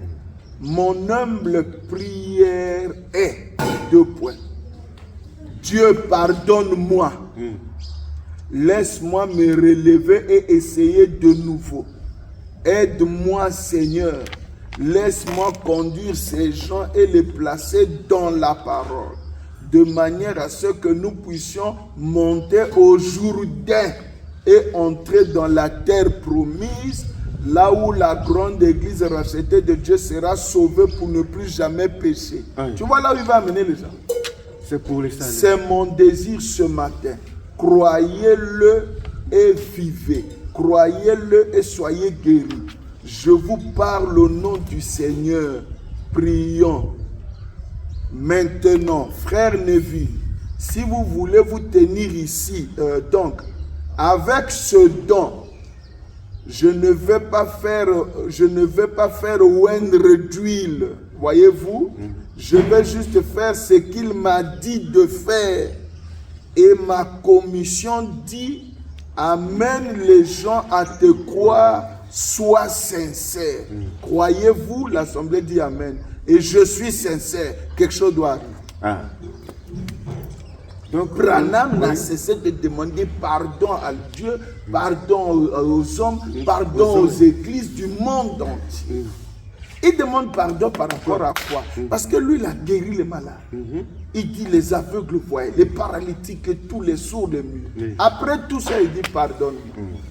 S2: Mon humble prière est, 2 points. Dieu, pardonne-moi. Laisse-moi me relever et essayer de nouveau. Aide-moi, Seigneur. Laisse-moi conduire ces gens et les placer dans la parole, de manière à ce que nous puissions monter au Jourdain et entrer dans la terre promise, là où la grande église rachetée de Dieu sera sauvée pour ne plus jamais pécher. Tu vois là où il va amener les gens?
S3: C'est pour les saluts.
S2: C'est mon désir ce matin. Croyez-le et vivez. Croyez-le et soyez guéris. Je vous parle au nom du Seigneur. Prions. Maintenant, frère Neville, si vous voulez vous tenir ici, donc, avec ce don, je ne vais pas faire oindre d'huile. Voyez-vous? Je vais juste faire ce qu'il m'a dit de faire. Et ma commission dit, amène les gens à te croire, sois sincère. Croyez-vous? L'assemblée dit amen. Et je suis sincère. Quelque chose doit arriver. Donc Branham n'a cessé de demander pardon à Dieu, pardon aux hommes, pardon aux églises du monde entier. Il demande pardon par rapport à quoi? Parce que lui, il a guéri les malades. Il dit les aveugles voyaient, les paralytiques, et tous les sourds, les muets. Après tout ça, il dit pardonne.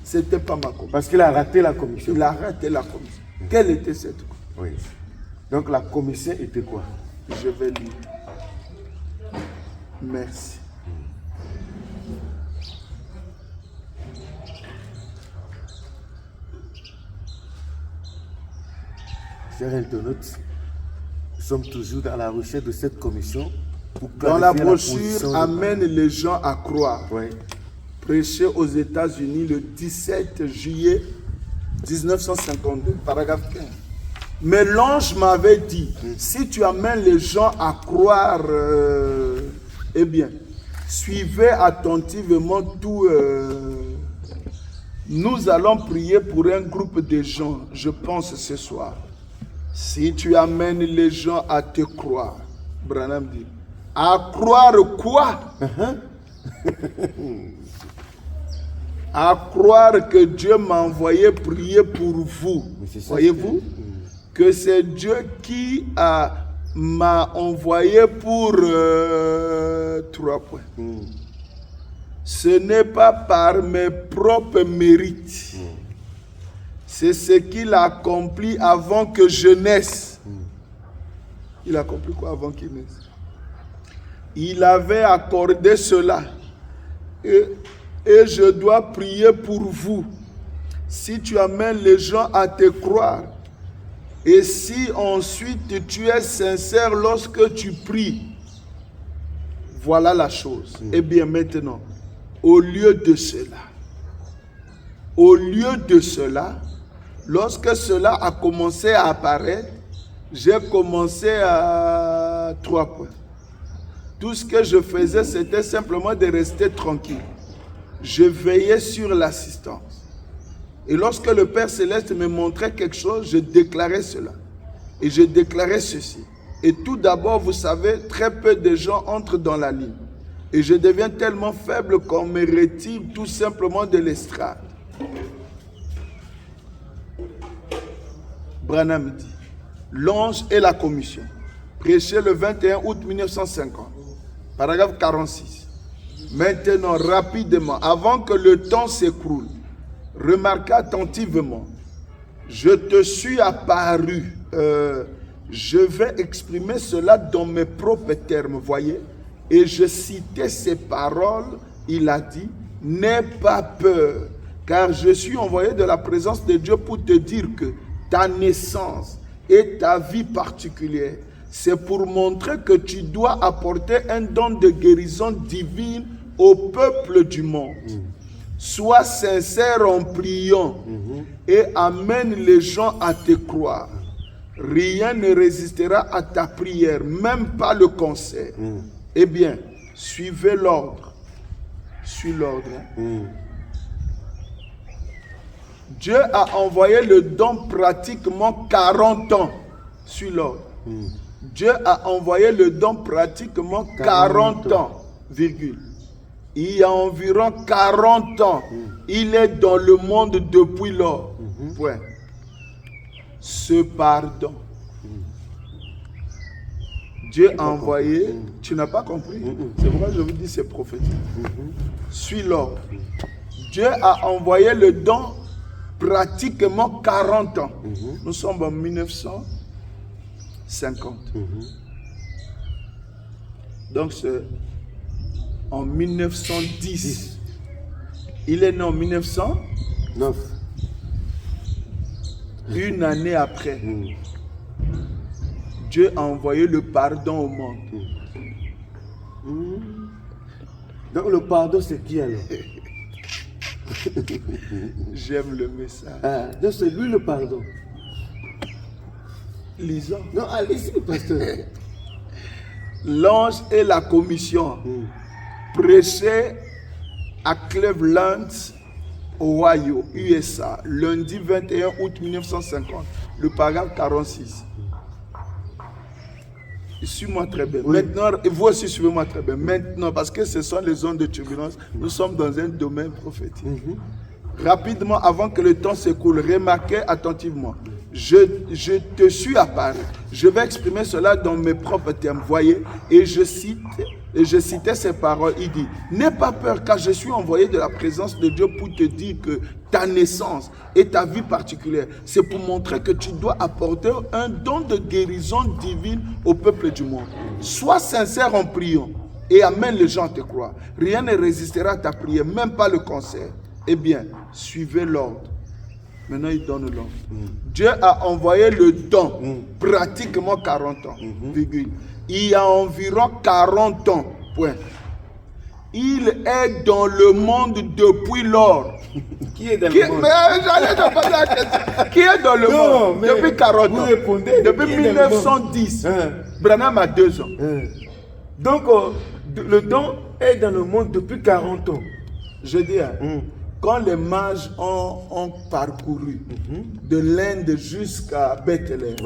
S2: C'était pas ma commission.
S3: Parce qu'il a raté la commission.
S2: Il a raté la commission. Quelle était cette commission?
S3: Oui. Donc la commission était quoi?
S2: Je vais lire. Merci.
S3: Chers internautes, nous sommes toujours dans la recherche de cette commission.
S2: Dans la brochure, amène les gens à croire.
S3: Oui.
S2: Prêché aux États-Unis le 17 juillet 1952, paragraphe 15. Mais l'ange m'avait dit, si tu amènes les gens à croire, eh bien, suivez attentivement tout. Nous allons prier pour un groupe de gens, je pense, ce soir. Si tu amènes les gens à te croire, Branham dit, à croire quoi? À croire que Dieu m'a envoyé prier pour vous. Voyez-vous? Que c'est Dieu qui m'a envoyé pour 3 points. Ce n'est pas par mes propres mérites. C'est ce qu'il a accompli avant que je naisse. Il a accompli quoi avant qu'il naisse? Il avait accordé cela. Et je dois prier pour vous. Si tu amènes les gens à te croire, et si ensuite tu es sincère lorsque tu pries, voilà la chose. Eh bien maintenant, au lieu de cela, Au lieu de cela, lorsque cela a commencé à apparaître, j'ai commencé à 3 points. Tout ce que je faisais, c'était simplement de rester tranquille. Je veillais sur l'assistance. Et lorsque le Père Céleste me montrait quelque chose, je déclarais cela. Et je déclarais ceci. Et tout d'abord, vous savez, très peu de gens entrent dans la ligne. Et je deviens tellement faible qu'on me retire tout simplement de l'estrade. Branham dit, l'ange et la commission, prêché le 21 août 1950, paragraphe 46. Maintenant, rapidement, avant que le temps s'écroule, remarquez attentivement, je te suis apparu. Je vais exprimer cela dans mes propres termes, voyez. Et je citais ces paroles, il a dit, n'aie pas peur, car je suis envoyé de la présence de Dieu pour te dire que ta naissance et ta vie particulière, c'est pour montrer que tu dois apporter un don de guérison divine au peuple du monde. Sois sincère en priant et amène les gens à te croire. Rien ne résistera à ta prière, même pas le conseil. Eh bien, suivez l'ordre. Suis l'ordre. Dieu a envoyé le don pratiquement 40 ans. Suis l'ordre. Dieu a envoyé le don pratiquement 40 ans, virgule. Il y a environ 40 ans, il est dans le monde depuis lors. Point. Ce pardon. Dieu a envoyé, tu n'as pas compris? C'est pourquoi je vous dis c'est prophétique. Suis l'ordre. Dieu a envoyé le don pratiquement 40 ans. Nous sommes en 1950. Donc c'est en 1910. Il est né en 1909. Une année après, Dieu a envoyé le pardon au monde.
S3: Donc le pardon, c'est qui alors?
S2: J'aime le message.
S3: Donc c'est lui le pardon.
S2: Lisons.
S3: Non, allez-y, pasteur.
S2: L'ange et la commission prêché à Cleveland, Ohio, USA, lundi 21 août 1950, le paragraphe 46. Suis-moi très bien. Oui. Maintenant, et vous aussi suivez-moi très bien. Maintenant, parce que ce sont les zones de turbulence, nous sommes dans un domaine prophétique. Rapidement, avant que le temps s'écoule, remarquez attentivement. Je te suis apparu. Je vais exprimer cela dans mes propres termes. Voyez, et je citais ces paroles. Il dit, n'aie pas peur, car je suis envoyé de la présence de Dieu pour te dire que ta naissance et ta vie particulière, c'est pour montrer que tu dois apporter un don de guérison divine au peuple du monde. Sois sincère en priant et amène les gens à te croire. Rien ne résistera à ta prière, même pas le conseil. Eh bien, suivez l'ordre. Maintenant, il donne l'ordre. Dieu a envoyé le don pratiquement 40 ans. Il y a environ 40 ans. Point. Il est dans le monde depuis lors.
S3: Qui est dans le monde?
S2: Qui est dans le monde depuis 40 ans?
S3: Répondez,
S2: depuis 1910. Branham a 2 ans.
S3: Donc, le don est dans le monde depuis 40 ans.
S2: Je dis, quand les mages ont parcouru de l'Inde jusqu'à Bethléem,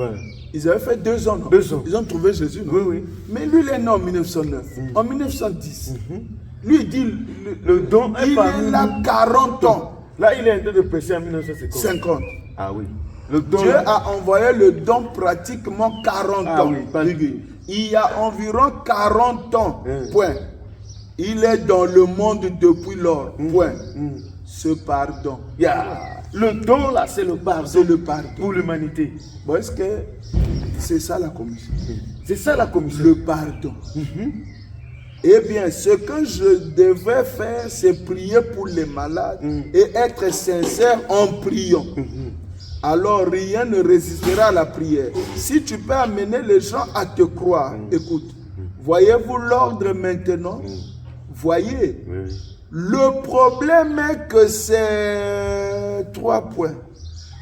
S2: ils avaient fait 2 ans, non?
S3: 2 ans.
S2: Ils ont trouvé Jésus, non?
S3: Oui.
S2: Mais lui, il est né en 1909. En 1910, lui, il dit,
S3: le don est
S2: il a 40 ans.
S3: Là, il est en train de prêcher en 1950.
S2: 50.
S3: Ah oui. Le don,
S2: Dieu a envoyé le don pratiquement 40 ans.
S3: Oui,
S2: il y a environ 40 ans. Point. Il est dans le monde depuis lors. Point. Ce pardon.
S3: Le don là, c'est le pardon.
S2: C'est le pardon.
S3: Pour l'humanité.
S2: Bon, est-ce que c'est ça la commission?
S3: C'est ça la commission.
S2: Le pardon. Eh bien, ce que je devais faire, c'est prier pour les malades et être sincère en priant. Alors, rien ne résistera à la prière. Si tu peux amener les gens à te croire, écoute, voyez-vous l'ordre maintenant? Voyez, Le problème est que c'est 3 points.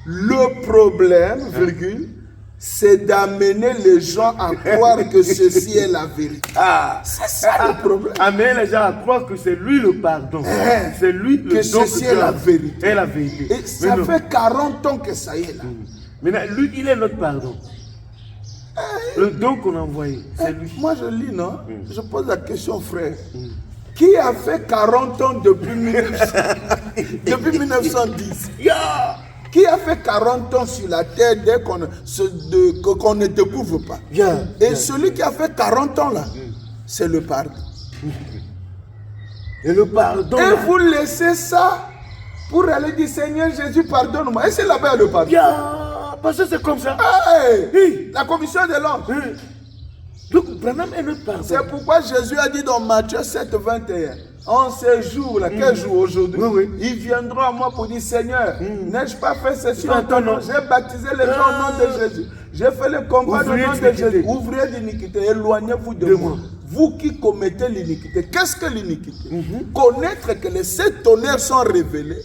S2: Le problème, virgule, c'est d'amener les gens à croire que ceci est la vérité. C'est ça le problème.
S3: Amener les gens à croire que c'est lui le pardon. C'est lui le
S2: Que
S3: don
S2: ceci est la vérité.
S3: est la vérité.
S2: Et ça
S3: Mais
S2: fait 40 ans que ça y est là.
S3: maintenant, lui, il est notre pardon. Le don qu'on a envoyé, c'est lui.
S2: Moi je lis, non? Je pose la question, frère. Qui a fait 40 ans depuis depuis 1910? Qui a fait 40 ans sur la terre dès qu'on ne découvre pas? Et celui qui a fait 40 ans là, c'est le pardon.
S3: Et le pardon.
S2: Et vous laissez ça pour aller dire Seigneur Jésus, pardonne-moi. Et c'est là-bas le pardon.
S3: Parce que c'est comme ça.
S2: La commission de l'ange.
S3: Donc, Branham est notre pardon.
S2: C'est pourquoi Jésus a dit dans Matthieu 7, 21, en ces jours-là, quel jour aujourd'hui, ils viendront à moi pour dire Seigneur, n'ai-je pas fait ceci en ton nom? J'ai baptisé les gens au nom de Jésus. J'ai fait le combat au nom de Jésus. Ouvrez l'iniquité, éloignez-vous de moi. Vous qui commettez l'iniquité, qu'est-ce que l'iniquité? Connaître que les 7 tonnerres sont révélés,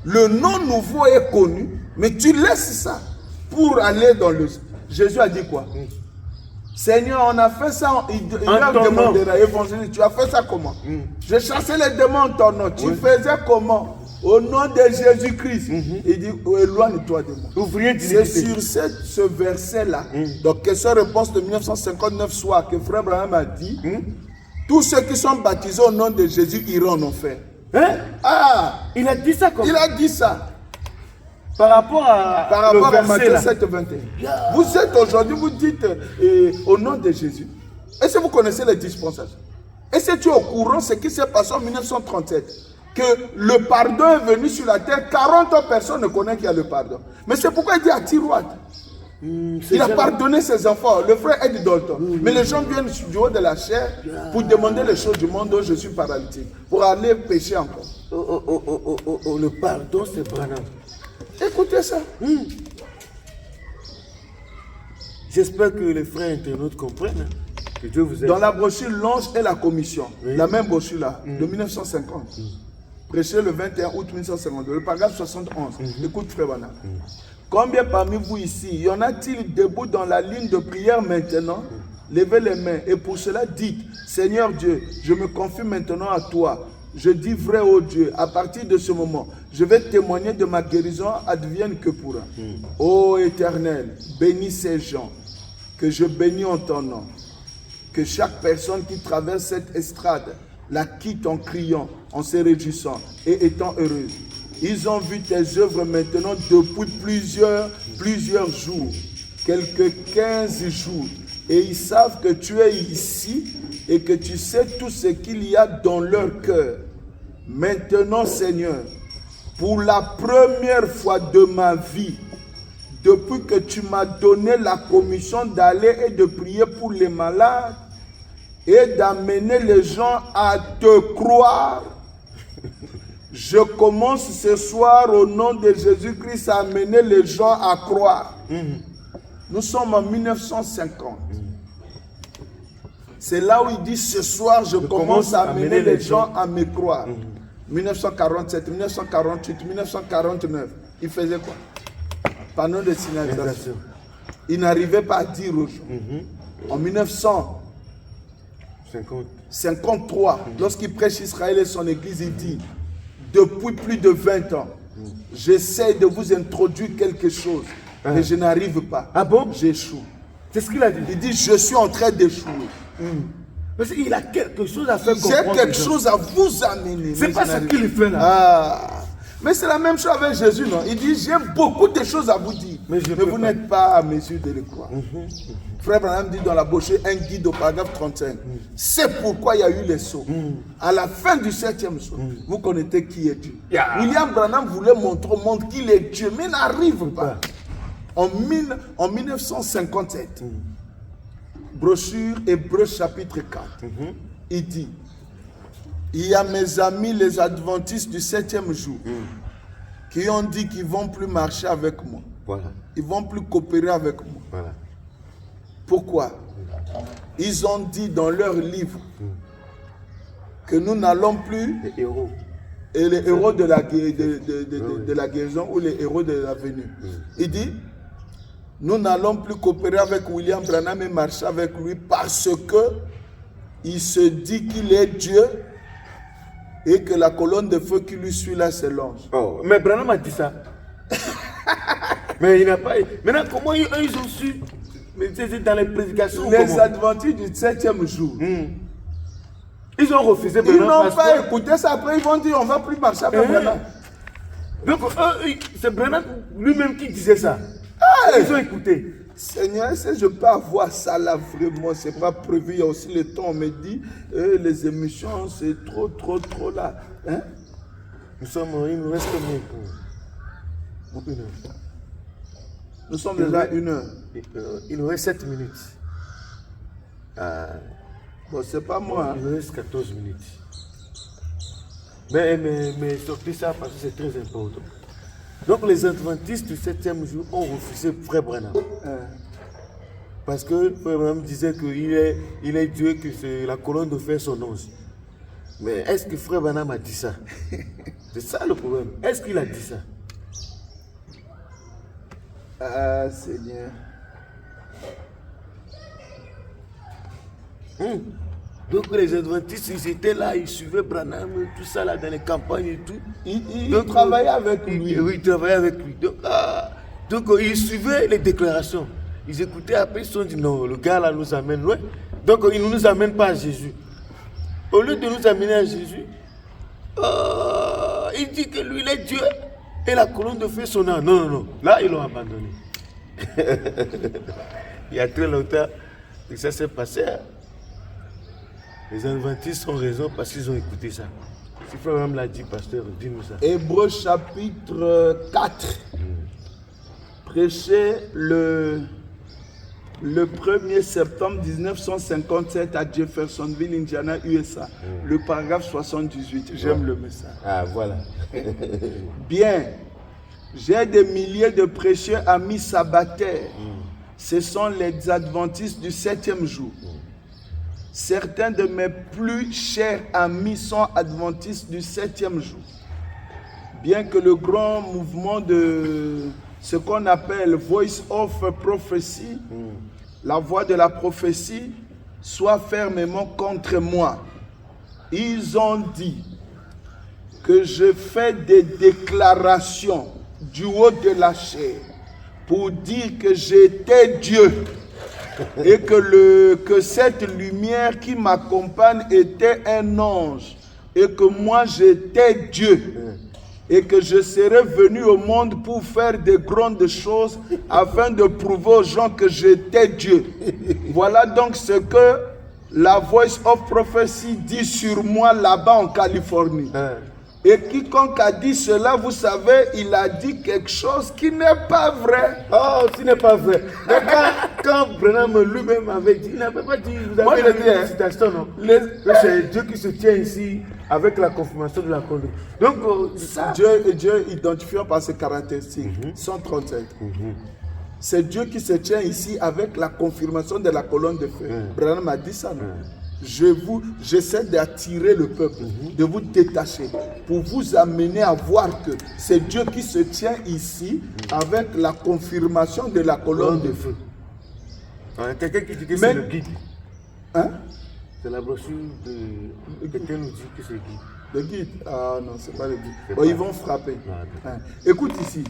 S2: le nom nouveau est connu, mais tu laisses ça pour aller dans le... Jésus a dit quoi? Seigneur, on a fait ça, il leur demandera, évangéliste, tu as fait ça comment? J'ai chassé les démons en ton nom, tu faisais comment? Au nom de Jésus-Christ. Il dit, éloigne-toi de moi. C'est sur ce verset-là, donc question-réponse de 1959 soir, que Frère Branham a dit, tous ceux qui sont baptisés au nom de Jésus iront en enfer.
S3: Il a dit ça comme ça?
S2: Il a dit ça.
S3: Par rapport à
S2: Matthieu 7, 21. Vous êtes aujourd'hui, vous dites au nom de Jésus. Est-ce que vous connaissez les dispensations? Est-ce que tu es au courant ce qui s'est passé en 1937? Que le pardon est venu sur la terre, 40 ans, personne ne connaît qu'il y a le pardon. Mais c'est pourquoi il dit à Tiroir. Il a pardonné ses enfants, le frère Ed Dalton. Mais les gens viennent du haut de la chair pour demander les choses du monde dont je suis paralytique, pour aller pécher encore.
S3: Le pardon, c'est Branham.
S2: Écoutez ça.
S3: J'espère que les frères internautes comprennent. Que Dieu vous aide.
S2: Dans la brochure L'Ange et la Commission, la même brochure là, de 1950, prêché le 21 août 1952, le paragraphe 71. Écoute, frère Branham. Combien parmi vous ici, y en a-t-il debout dans la ligne de prière maintenant? Levez les mains et pour cela dites, Seigneur Dieu, je me confie maintenant à toi. Je dis vrai au Dieu, à partir de ce moment, je vais témoigner de ma guérison, advienne que pourra. Ô Éternel, bénis ces gens, que je bénis en ton nom. Que chaque personne qui traverse cette estrade la quitte en criant, en se réjouissant et étant heureuse. Ils ont vu tes œuvres maintenant depuis plusieurs jours, quelques 15 jours. Et ils savent que tu es ici et que tu sais tout ce qu'il y a dans leur cœur. Maintenant, Seigneur, pour la première fois de ma vie, depuis que tu m'as donné la commission d'aller et de prier pour les malades et d'amener les gens à te croire, je commence ce soir au nom de Jésus-Christ à amener les gens à croire. Nous sommes en 1950. C'est là où il dit ce soir je commence à amener les gens à me croire. 1947, 1948, 1949, il faisait quoi? Panneau de signalisation. Il n'arrivait pas à dire aux gens. En 1953, lorsqu'il prêche Israël et son église, il dit, depuis plus de 20 ans, j'essaie de vous introduire quelque chose, mais je n'arrive pas.
S3: Ah bon?
S2: J'échoue.
S3: C'est ce qu'il a dit.
S2: Il dit, je suis en train d'échouer.
S3: Parce qu'il a quelque chose à faire comprendre.
S2: J'ai quelque chose à vous amener.
S3: C'est pas ce qu'il fait là.
S2: Mais c'est la même chose avec Jésus, non? Il dit, j'ai beaucoup de choses à vous dire, mais vous n'êtes pas à mesure de le croire. Frère Branham dit dans la brochure, un guide au paragraphe 35, c'est pourquoi il y a eu les sauts. À la fin du 7e saut, vous connaissez qui est Dieu. William Branham voulait montrer au monde qu'il est Dieu, mais il n'arrive pas. En 1957, brochure Hébreux chapitre 4, il dit, il y a mes amis les adventistes du 7e jour qui ont dit qu'ils ne vont plus marcher avec moi.
S3: Voilà.
S2: Ils ne vont plus coopérer avec moi.
S3: Voilà.
S2: Pourquoi? Ils ont dit dans leur livre que nous n'allons plus,
S3: Les héros.
S2: et les héros de la guérison ou les héros de la venue. Il dit, nous n'allons plus coopérer avec William Branham et marcher avec lui parce que il se dit qu'il est Dieu et que la colonne de feu qui lui suit là, c'est l'ange.
S3: Oh, mais Branham a dit ça. Mais il n'a pas... Maintenant, comment ils ont su? Mais c'est dans les prédications.
S2: Les adventistes du 7e jour.
S3: Ils ont refusé
S2: Ils
S3: Branham
S2: n'ont
S3: parce
S2: pas
S3: que...
S2: écouté ça. Après, ils vont dire, on ne va plus marcher avec Branham.
S3: Donc, c'est Branham lui-même qui disait ça. Ils ont écouté.
S2: Seigneur, si je peux avoir ça là, vraiment, c'est pas prévu. Il y a aussi le temps, on me dit, les émissions, c'est trop là. Hein?
S3: Il nous reste combien pour 1 heure?
S2: Nous sommes déjà 1 heure.
S3: Il nous reste 7 minutes.
S2: Bon, c'est pas moi.
S3: Il nous reste 14 minutes. Mais sortez ça parce que c'est très important. Donc les adventistes du 7e jour ont refusé Frère Branham. Parce que Frère Branham disait qu'il est Dieu, que c'est la colonne de fer son ange. Mais est-ce que Frère Branham a dit ça? C'est ça le problème. Est-ce qu'il a dit ça?
S2: Ah, Seigneur.
S3: Donc les adventistes, ils étaient là, ils suivaient Branham, tout ça là dans les campagnes et tout.
S2: Ils travaillaient avec lui.
S3: Oui, ils travaillaient avec lui. Donc ils suivaient les déclarations. Ils écoutaient, après ils se sont dit non, le gars là nous amène loin. Donc il ne nous amène pas à Jésus. Au lieu de nous amener à Jésus, il dit que lui il est Dieu et la colonne de feu son âme. Non. Là ils l'ont abandonné. Il y a très longtemps que ça s'est passé. Les adventistes ont raison parce qu'ils ont écouté ça. Si Frère Branham l'a dit, pasteur, dis-nous ça.
S2: Hébreux chapitre 4. Prêché le 1er septembre 1957 à Jeffersonville, Indiana, USA. Le paragraphe 78. J'aime le message.
S3: Ah, voilà.
S2: Bien, j'ai des milliers de précieux amis sabbataires. Ce sont les adventistes du 7e jour. Certains de mes plus chers amis sont adventistes du 7e jour. Bien que le grand mouvement de ce qu'on appelle Voice of Prophecy, la voix de la prophétie, soit fermement contre moi. Ils ont dit que je fais des déclarations du haut de la chair pour dire que j'étais Dieu. Et que cette lumière qui m'accompagne était un ange. Et que moi j'étais Dieu. Et que je serais venu au monde pour faire de grandes choses afin de prouver aux gens que j'étais Dieu. Voilà donc ce que la Voice of Prophecy dit sur moi là-bas en Californie. Et quiconque a dit cela, vous savez, il a dit quelque chose qui n'est pas vrai.
S3: Oh, ce n'est pas vrai. Mais quand Branham lui-même avait dit, il n'avait pas dit, vous avez une citation, non? Que c'est Dieu qui se tient ici avec la confirmation de la conduite. Donc, ça...
S2: Dieu identifiant par ses caractéristiques, 135. C'est Dieu qui se tient ici avec la confirmation de la colonne de feu. Branham a dit ça, non? J'essaie d'attirer le peuple, de vous détacher, pour vous amener à voir que c'est Dieu qui se tient ici avec la confirmation de la colonne de feu.
S3: Quelqu'un qui dit que c'est le guide.
S2: Hein?
S3: C'est la brochure de... Quelqu'un nous dit que c'est le guide.
S2: Le guide? Ah non, c'est pas le guide. Bon, ils vont frapper. Écoute ici.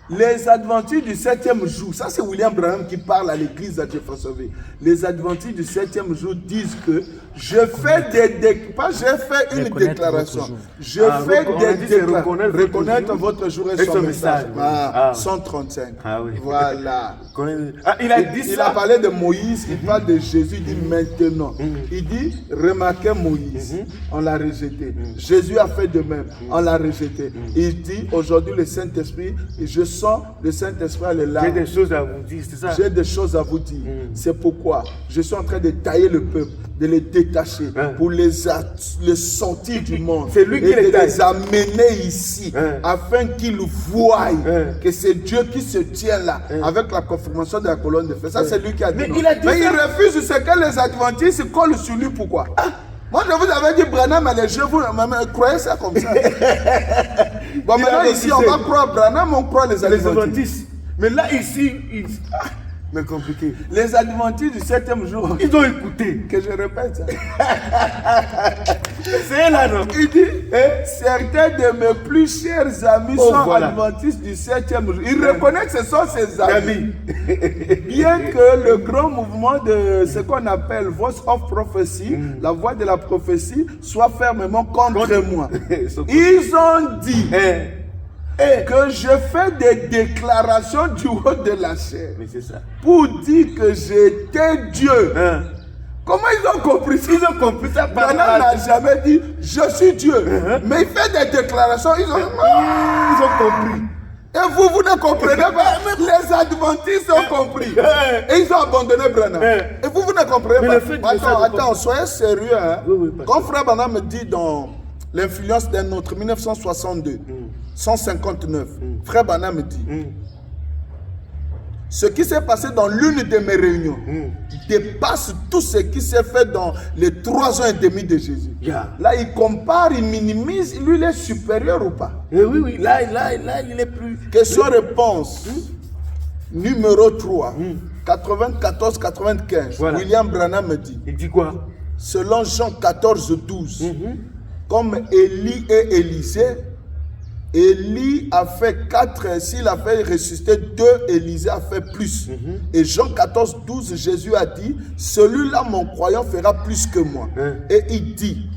S2: Les adventistes du 7e jour, ça c'est William Branham qui parle à l'église à Jeffersonville. Les adventistes du 7e jour disent que je fais une déclaration. Je fais des déclarations. Reconnaître votre jour et son message. 135.
S3: Ah oui.
S2: Voilà.
S3: Il a dit ça.
S2: Il a parlé de Moïse, il parle de Jésus, il dit maintenant. Il dit, remarquez Moïse, on l'a rejeté. Jésus a fait de même, on l'a rejeté. Il dit, aujourd'hui le Saint-Esprit, je sens le Saint-Esprit est là.
S3: J'ai des choses à vous dire, c'est ça?
S2: J'ai des choses à vous dire. C'est pourquoi je suis en train de tailler le peuple, de les détacher, pour les sortir du monde.
S3: C'est lui qui
S2: et de les amener ici, afin qu'ils voient que c'est Dieu qui se tient là, avec la confirmation de la colonne de feu. Ça, c'est lui qui a dit.
S3: Mais il a dit
S2: il refuse ce que les adventistes collent sur lui. Pourquoi? Moi, je vous avais dit, Branham, les jeux, vous croyez ça comme ça. Bon, maintenant, ici, on va croire Branham, on croit les adventistes.
S3: Mais là, ici, mais compliqué.
S2: Les adventistes du 7e jour.
S3: Ils ont écouté.
S2: Que je répète ça.
S3: C'est là, non?
S2: Il dit, certains de mes plus chers amis sont adventistes du 7e jour. Il reconnaît que ce sont ses amis. Bien que le grand mouvement de ce qu'on appelle Voice of Prophecy, la voix de la prophétie, soit fermement contre moi. Ils ont dit que je fais des déclarations du haut de la chair.
S3: Mais c'est ça.
S2: Pour dire que j'étais Dieu. Comment ils ont compris ça?
S3: Ils ont compris ça par
S2: Branham n'a jamais dit je suis Dieu. Mais il fait des déclarations. Ils ont
S3: compris.
S2: Et vous ne comprenez pas. Les adventistes ont compris. Et ils ont abandonné Branham. Et vous ne comprenez pas. Attends, soyez sérieux. Hein?
S3: Oui,
S2: quand Frère Branham me dit dans l'influence d'un autre, 1962, 159, Frère Branham me dit ce qui s'est passé dans l'une de mes réunions dépasse tout ce qui s'est fait dans les 3 ans et demi de Jésus. Là, il compare, il minimise, lui, il est supérieur ou pas?
S3: Oui, là, il est plus...
S2: Question-réponse, numéro 3, 94-95, voilà. William Branham me dit.
S3: Il dit quoi?
S2: Selon Jean 14-12, comme Élie et Élisée, Élie a fait 4, s'il a fait ressusciter 2, Élisée a fait plus. Et Jean 14-12, Jésus a dit, celui-là, mon croyant, fera plus que moi. Et il dit,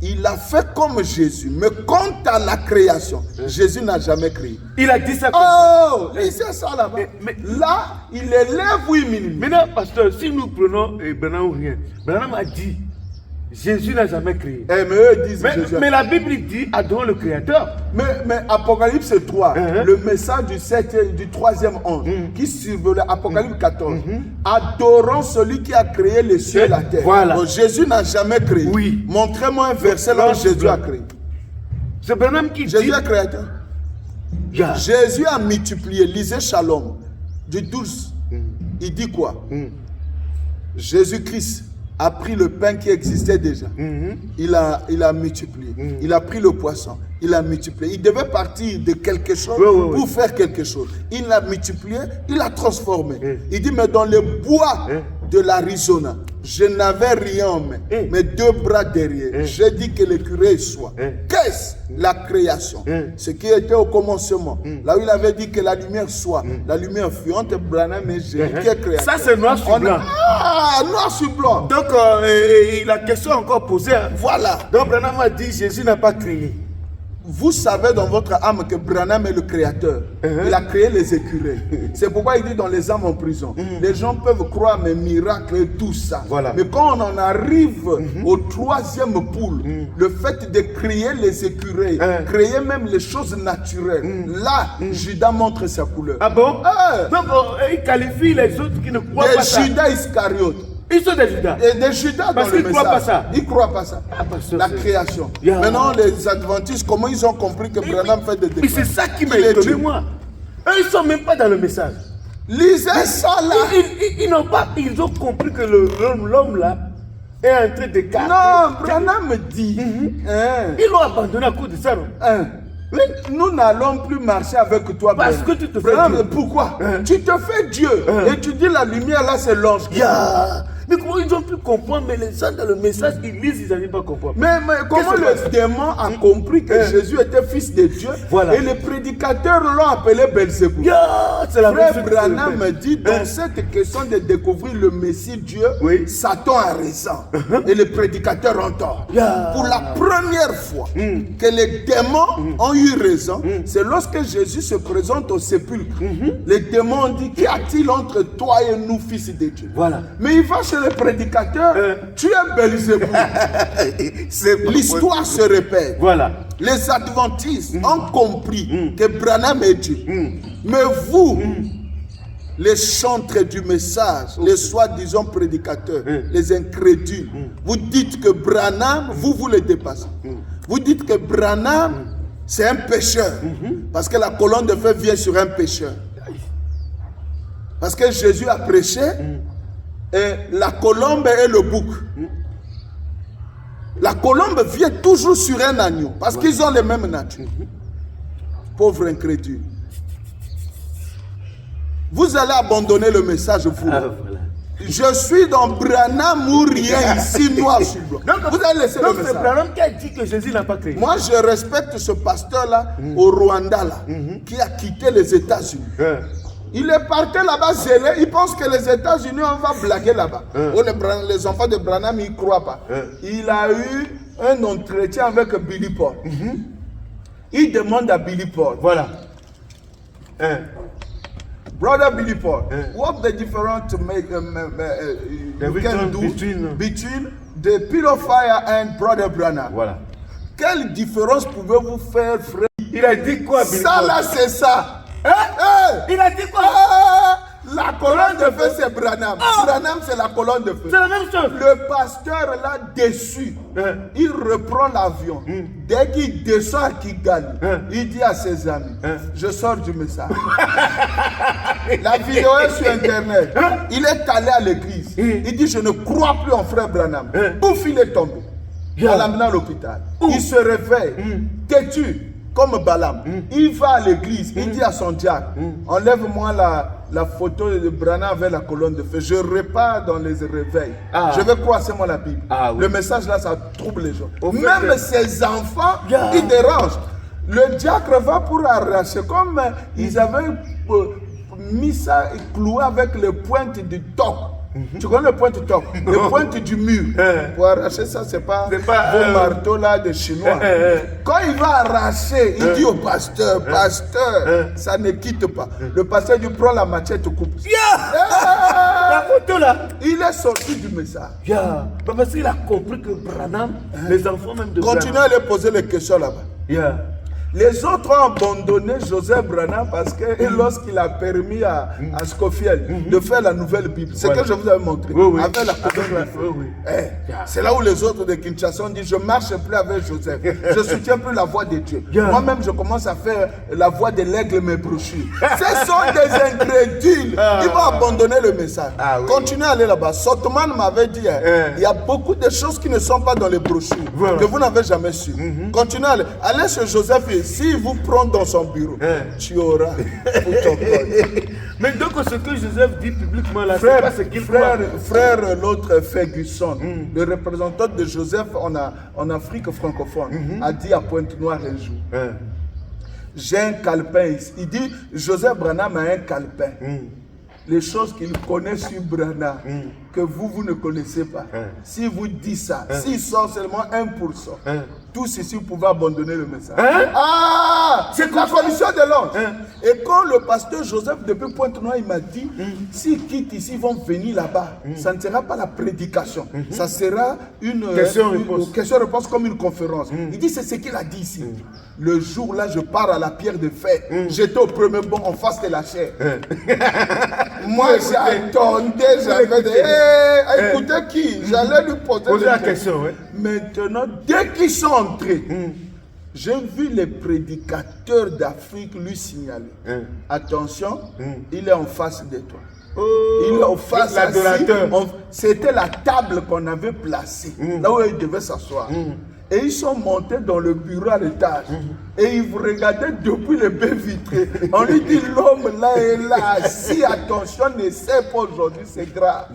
S2: il a fait comme Jésus. Mais quant à la création, Jésus n'a jamais créé.
S3: Il a dit ça comme
S2: ça. C'est ça là-bas. Mais là, il élève ou il minimise.
S3: Maintenant, pasteur, si nous prenons Branham ou rien, Branham a dit, Jésus n'a jamais créé.
S2: Mais eux disent
S3: mais la Bible dit adorons le Créateur.
S2: Mais Apocalypse 3, le message du 3e ange qui survolait Apocalypse 14, adorons celui qui a créé les cieux et la terre.
S3: Voilà.
S2: Donc, Jésus n'a jamais créé.
S3: Oui.
S2: Montrez-moi un verset là où Jésus a créé.
S3: C'est Branham qui dit.
S2: Jésus est créateur. Jésus a multiplié. Lisez Shalom du 12. Il dit quoi? Jésus-Christ a pris le pain qui existait déjà. Il a multiplié. Il a pris le poisson. Il a multiplié. Il devait partir de quelque chose pour faire quelque chose. Il l'a multiplié, il l'a transformé. Il dit, mais dans le bois de l'Arizona, je n'avais rien en main, mais 2 bras derrière. J'ai dit que l'écureuil soit. Qu'est-ce la création? Ce qui était au commencement. Là où il avait dit que la lumière soit. La lumière fut entre Branham et Jésus qui est créateur.
S3: Ça c'est noir sur blanc.
S2: Noir sur blanc.
S3: Donc la question encore posée.
S2: Voilà.
S3: Donc Branham a dit Jésus n'a pas créé.
S2: Vous savez dans votre âme que Branham est le créateur. Il a créé les écureuils. C'est pourquoi il dit dans les âmes en prison. Les gens peuvent croire mes miracles et tout ça.
S3: Voilà.
S2: Mais quand on en arrive au 3e poule, le fait de créer les écureuils, créer même les choses naturelles, là, Judas montre sa couleur.
S3: Ah bon? Donc il qualifie les autres qui ne croient pas ça.
S2: Judas Iscariote.
S3: Ils sont des Judas.
S2: Et des Judas
S3: parce qu'ils ne croient pas ça.
S2: Ils ne croient pas ça. La création. Maintenant, les adventistes, comment ils ont compris que Branham fait des déclarations?
S3: Mais c'est ça qui m'a étonné, moi. Eux, ils ne sont même pas dans le message.
S2: Lisez ça là.
S3: Ils n'ont pas. Ils ont compris que l'homme là est en train de garder.
S2: Non, Branham me dit.
S3: Ils l'ont abandonné à cause de ça.
S2: Nous n'allons plus marcher avec toi.
S3: Parce que tu te fais Dieu.
S2: Pourquoi? Tu te fais Dieu. Et tu dis la lumière là, c'est l'ange.
S3: Mais comment ils ont pu comprendre? Mais les gens dans le message, ils lisent, ils n'arrivent pas à comprendre.
S2: Mais comment le démon a compris que Jésus était fils de Dieu?
S3: Voilà.
S2: Et les prédicateurs l'ont appelé Belzébuth. Frère Branham me dit, dans cette question de découvrir le Messie Dieu, Satan a raison. Et les prédicateurs ont tort. Pour la première fois que les démons ont eu raison, c'est lorsque Jésus se présente au sépulcre. Les démons ont dit, qu'y a-t-il entre toi et nous, fils de Dieu?
S3: Voilà.
S2: Mais il va chez le prédicateur, tu es Belzébuth. L'histoire se répète.
S3: Voilà.
S2: Les adventistes ont compris que Branham est Dieu. Mais vous, les chantres du message, les soi-disant prédicateurs, les incrédules, vous dites que Branham, vous le dépassez. Vous dites que Branham, c'est un pécheur. Parce que la colonne de feu vient sur un pécheur. Parce que Jésus a prêché. Et la colombe et le bouc. La colombe vient toujours sur un agneau parce qu'ils ont les mêmes natures. Pauvre incrédule. Vous allez abandonner le message, vous.
S3: Voilà.
S2: Je suis dans Branham ou rien ici, noir sur blanc. Vous allez laisser le
S3: c'est
S2: message.
S3: Branham qui a dit que Jésus n'a pas créé.
S2: Moi, je respecte ce pasteur-là au Rwanda, là, qui a quitté les États-Unis. Il est parti là-bas zélé, il pense que les États-Unis, on va blaguer là-bas. Oh, les enfants de Branham, ils ne croient pas. Il a eu un entretien avec Billy Paul. Il demande à Billy Paul.
S3: Voilà.
S2: Brother Billy Paul, what the difference to make you can do between the pillow fire and Brother Branham?
S3: Voilà.
S2: Quelle différence pouvez-vous faire, frère?
S3: Il a dit quoi, Billy
S2: Ça
S3: Paul?
S2: là, c'est ça.
S3: Il a dit quoi?
S2: La colonne de feu, c'est Branham. Branham, c'est la colonne de feu.
S3: C'est la même chose.
S2: Le pasteur, là, déçu, il reprend l'avion. Dès qu'il descend à Kigali, il dit à ses amis, je sors du message. La vidéo est sur Internet. Il est allé à l'église. Il dit, je ne crois plus en frère Branham. Pouf, il est tombé. On l'a amené à l'hôpital. Il se réveille, têtu. Comme Balaam, il va à l'église, il dit à son diacre, enlève-moi la photo de Branham avec la colonne de feu. Je repars dans les réveils. Je vais croiser moi la Bible. Le message là, ça trouble les gens. Même ses enfants, ils dérangent. Le diacre va pour arracher, comme ils avaient mis ça et cloué avec les pointes du toc. Tu connais le point du top, le point du mur. Pour arracher ça, c'est pas vos marteaux là de chinois. Quand il va arracher, il dit au pasteur, pasteur, ça ne quitte pas. Le pasteur lui prend la machette, coupe.
S3: La photo là.
S2: Il est sorti du message.
S3: Parce qu'il a compris que Branham, les enfants même de
S2: Continuez à lui poser les questions là-bas. Les autres ont abandonné Joseph Branham parce que lorsqu'il a permis à Scofield de faire la nouvelle Bible, c'est que je vous avais montré, avec la colonne de feu. C'est là où les autres de Kinshasa ont dit, je ne marche plus avec Joseph, je ne soutiens plus la voix de Dieu. Moi-même, je commence à faire la voix de l'aigle, mes brochures. Ce sont des incrédules. Ils vont abandonner le message. Continuez à aller là-bas. Sotman m'avait dit, il y a beaucoup de choses qui ne sont pas dans les brochures, que vous n'avez jamais su. Continuez à aller. Allez chez Joseph. S'il vous prend dans son bureau, tu auras pour ton code.
S3: Mais donc ce que Joseph dit publiquement là,
S2: frère,
S3: c'est pas ce qu'il croit.
S2: Frère l'autre Ferguson, le représentant de Joseph en Afrique francophone, a dit à Pointe-Noire un jour, j'ai un calepin ici. Il dit, Joseph Branham a un calepin. Les choses qu'il connaît sur Branham, que vous ne connaissez pas. Si vous dites ça, s'il sort seulement 1%, tous ici vous pouvez abandonner le message. C'est la commission de l'ange. Et quand le pasteur Joseph depuis Pointe-Noire, il m'a dit, s'ils quittent ici, ils vont venir là-bas. Ça ne sera pas la prédication. Ça sera une question-réponse comme une conférence. Il dit, c'est ce qu'il a dit ici. Le jour-là, je pars à la pierre de fer. J'étais au premier banc en face de la chair. Moi, j'attendais, j'avais des... écoutez qui? J'allais lui poser
S3: la question.
S2: Maintenant, dès qu'ils sont entrés, j'ai vu les prédicateurs d'Afrique lui signaler. Attention, il est en face de toi. Il est en face de c'était la table qu'on avait placée, là où il devait s'asseoir. Et ils sont montés dans le bureau à l'étage. Et ils vous regardaient depuis les baies vitrées. On lui dit, l'homme là est là. Si attention ne sait pas aujourd'hui, c'est grave.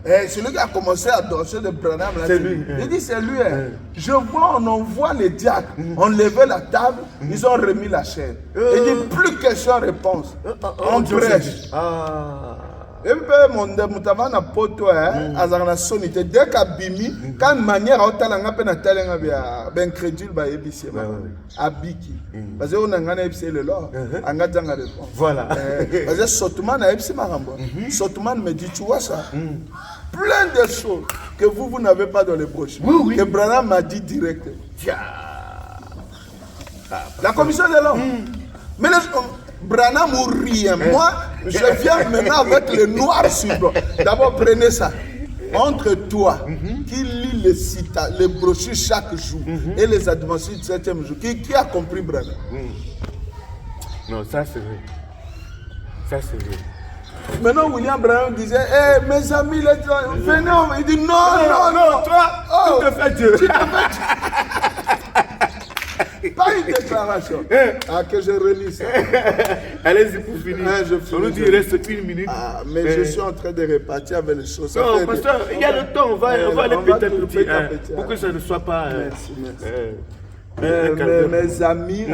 S2: Et celui qui a commencé à danser de Branham, là,
S3: c'est lui.
S2: Il dit, c'est lui. Je vois, on envoie les diacres. On levait la table, ils ont remis la chaise. Il dit, plus question-réponse. On prêche. Et puis, mon mutava na poto azana sonité dès qu'abimi quand manière otalanga pe na talenga ben crédule ba ebisi abiki parce que on ngana ebisi le lo anga danga répond
S3: voilà
S2: parce que Sotman a ebisi marambo Sotman me dit tu vois ça plein de choses que vous n'avez pas dans les brochures que Branham m'a dit direct la commission de l'homme mais Branham ou rien. Moi, je viens maintenant avec le noir sur blanc. D'abord, prenez ça. Entre toi, qui lit les brochures chaque jour, et les adventistes du 7e jour, qui a compris Branham?
S3: Non, ça c'est vrai. Ça c'est vrai.
S2: Maintenant, William Branham disait, hey, mes amis, venez, il dit non,
S3: toi, tu te fais Dieu.
S2: Pas une déclaration. Que je relis ça.
S3: Allez-y pour finir.
S2: Je
S3: on nous dit il reste une minute.
S2: Mais je suis en train de repartir avec les choses.
S3: Non, pasteur, il y a le temps, on va aller petit à petit. Pour que ça ne soit pas.
S2: Merci. Mes amis,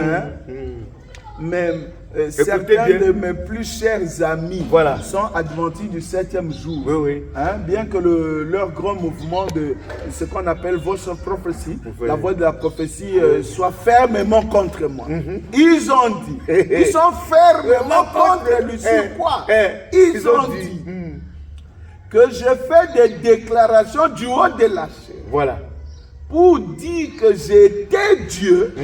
S2: même certains de mes plus chers amis sont adventistes du 7e jour.
S3: Oui.
S2: Bien que leur grand mouvement de ce qu'on appelle Voice of Prophecy, la voix de la prophétie, soit fermement contre moi. Ils ont dit, ils sont fermement contre lui. Sur quoi? Ils ont dit que je fais des déclarations du haut de la chair.
S3: Voilà. Pour
S2: dire que j'étais Dieu.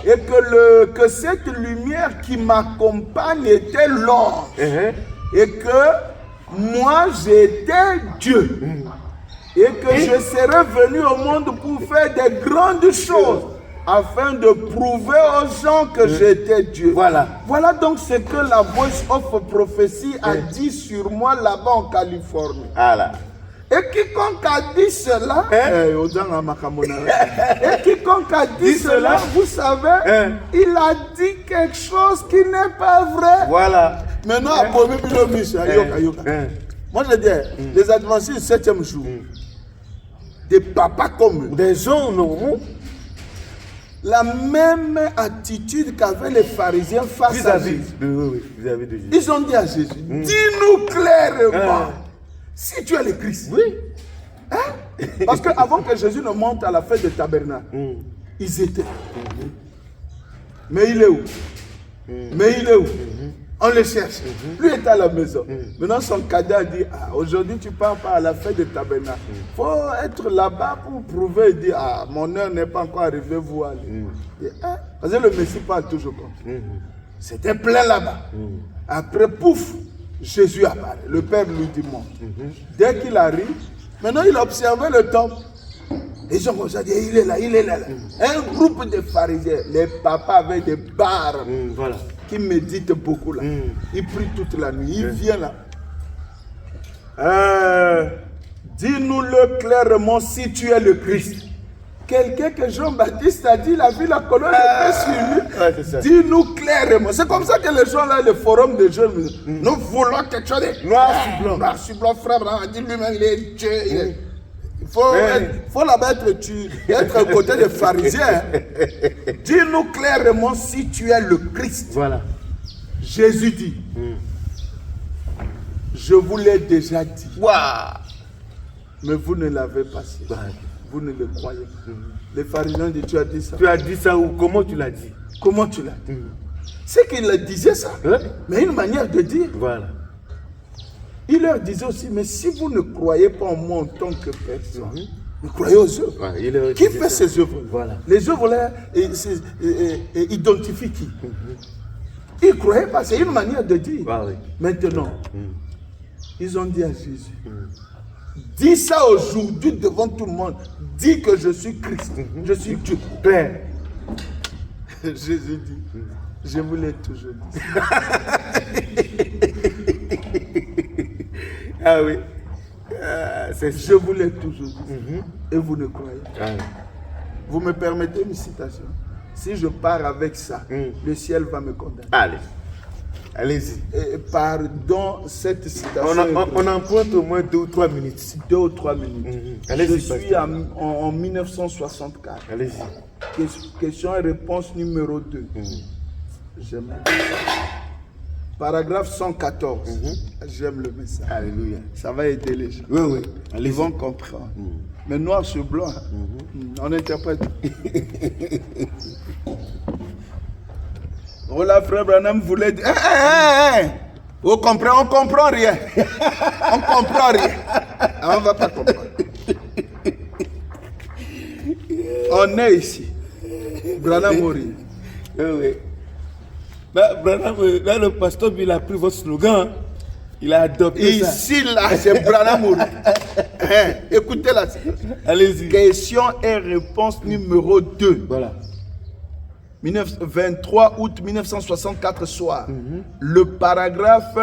S2: Et que cette lumière qui m'accompagne était l'ange. Et que moi j'étais Dieu. Et que je serais venu au monde pour faire des grandes choses. Afin de prouver aux gens que j'étais Dieu. Voilà donc ce que la Voice of Prophecy a dit sur moi là-bas en Californie. Et quiconque a dit cela, vous savez, il a dit quelque chose qui n'est pas vrai. Maintenant, moi je dis, les adventistes du 7e jour, des papas comme eux,
S3: des gens normaux,
S2: la même attitude qu'avaient les pharisiens face à Jésus. Ils ont dit à Jésus, dis-nous clairement. Si tu es le Christ. Parce qu'avant que Jésus ne monte à la fête de Tabernacle, ils étaient. Mais il est où? On le cherche. Lui est à la maison. Maintenant, son cadet a dit, aujourd'hui tu pars pas à la fête de Tabernacle. Il faut être là-bas pour prouver et dire, mon heure n'est pas encore arrivée, vous allez. Parce que le Messie parle toujours comme ça. C'était plein là-bas. Après, pouf, Jésus apparaît. Le Père lui dit monte. Dès qu'il arrive, maintenant il observait le temple. Et ils ont commencé à dire, il est là. Un groupe de pharisiens, les papas avec des barbes, qui méditent beaucoup là. Ils prient toute la nuit. Il vient là. Dis-nous-le clairement si tu es le Christ. Quelqu'un que Jean-Baptiste a dit, il a vu la colonne de paix sur lui. Dis-nous clairement. C'est comme ça que les gens là, le forum des jeunes, nous voulons quelque chose de noir sur blanc, frère. Dit lui-même, il est Dieu. Il faut là-bas être à côté des pharisiens. Dis-nous clairement si tu es le Christ. Jésus dit, je vous l'ai déjà dit. Mais vous ne l'avez pas su. Vous ne le croyez pas. Les pharisiens disent, tu as dit ça.
S3: Tu as dit ça ou comment tu l'as dit?
S2: Comment tu l'as dit? C'est qu'il disait ça. Mais une manière de dire. Il leur disait aussi, mais si vous ne croyez pas en moi en tant que personne, vous croyez aux œuvres. Qui fait ces œuvres? Les œuvres là identifient qui? Ils ne croyaient pas, c'est une manière de dire. Maintenant, ils ont dit à Jésus, dis ça aujourd'hui devant tout le monde. Dis que je suis Christ. Je suis Dieu. Père. Jésus dit, je vous l'ai toujours dit. Je vous l'ai toujours dit. Et vous ne croyez pas. Vous me permettez une citation? Si je pars avec ça, le ciel va me condamner.
S3: Allez-y.
S2: Pardon, cette citation.
S3: On emprunte au moins 2 ou 3 minutes.
S2: 2 ou 3 minutes. Je suis en 1964.
S3: Allez-y.
S2: Question et réponse numéro 2. J'aime. Paragraphe 114. J'aime le message.
S3: Alléluia.
S2: Ça va aider les gens. Ils vont comprendre. Mais noir sur blanc, on interprète. Voilà, frère Branham voulait dire. On comprend rien. On comprend rien. On ne va pas comprendre. On est ici. Branham mourit.
S3: Branham, là, le pasteur, il a pris votre slogan. Il a adopté ça.
S2: Ici, là, c'est Branham mourit. Écoutez la situation.
S3: Allez-y.
S2: Question et réponse numéro 2. 23 août 1964 soir. Le paragraphe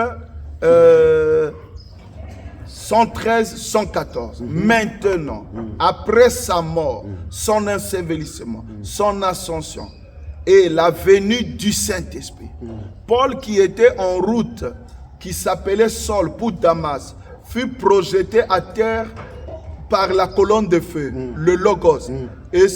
S2: 113, 114. Maintenant, après sa mort, son ensevelissement, son ascension et la venue du Saint-Esprit, Paul qui était en route, qui s'appelait Saul pour Damas, fut projeté à terre par la colonne de feu, le Logos. Et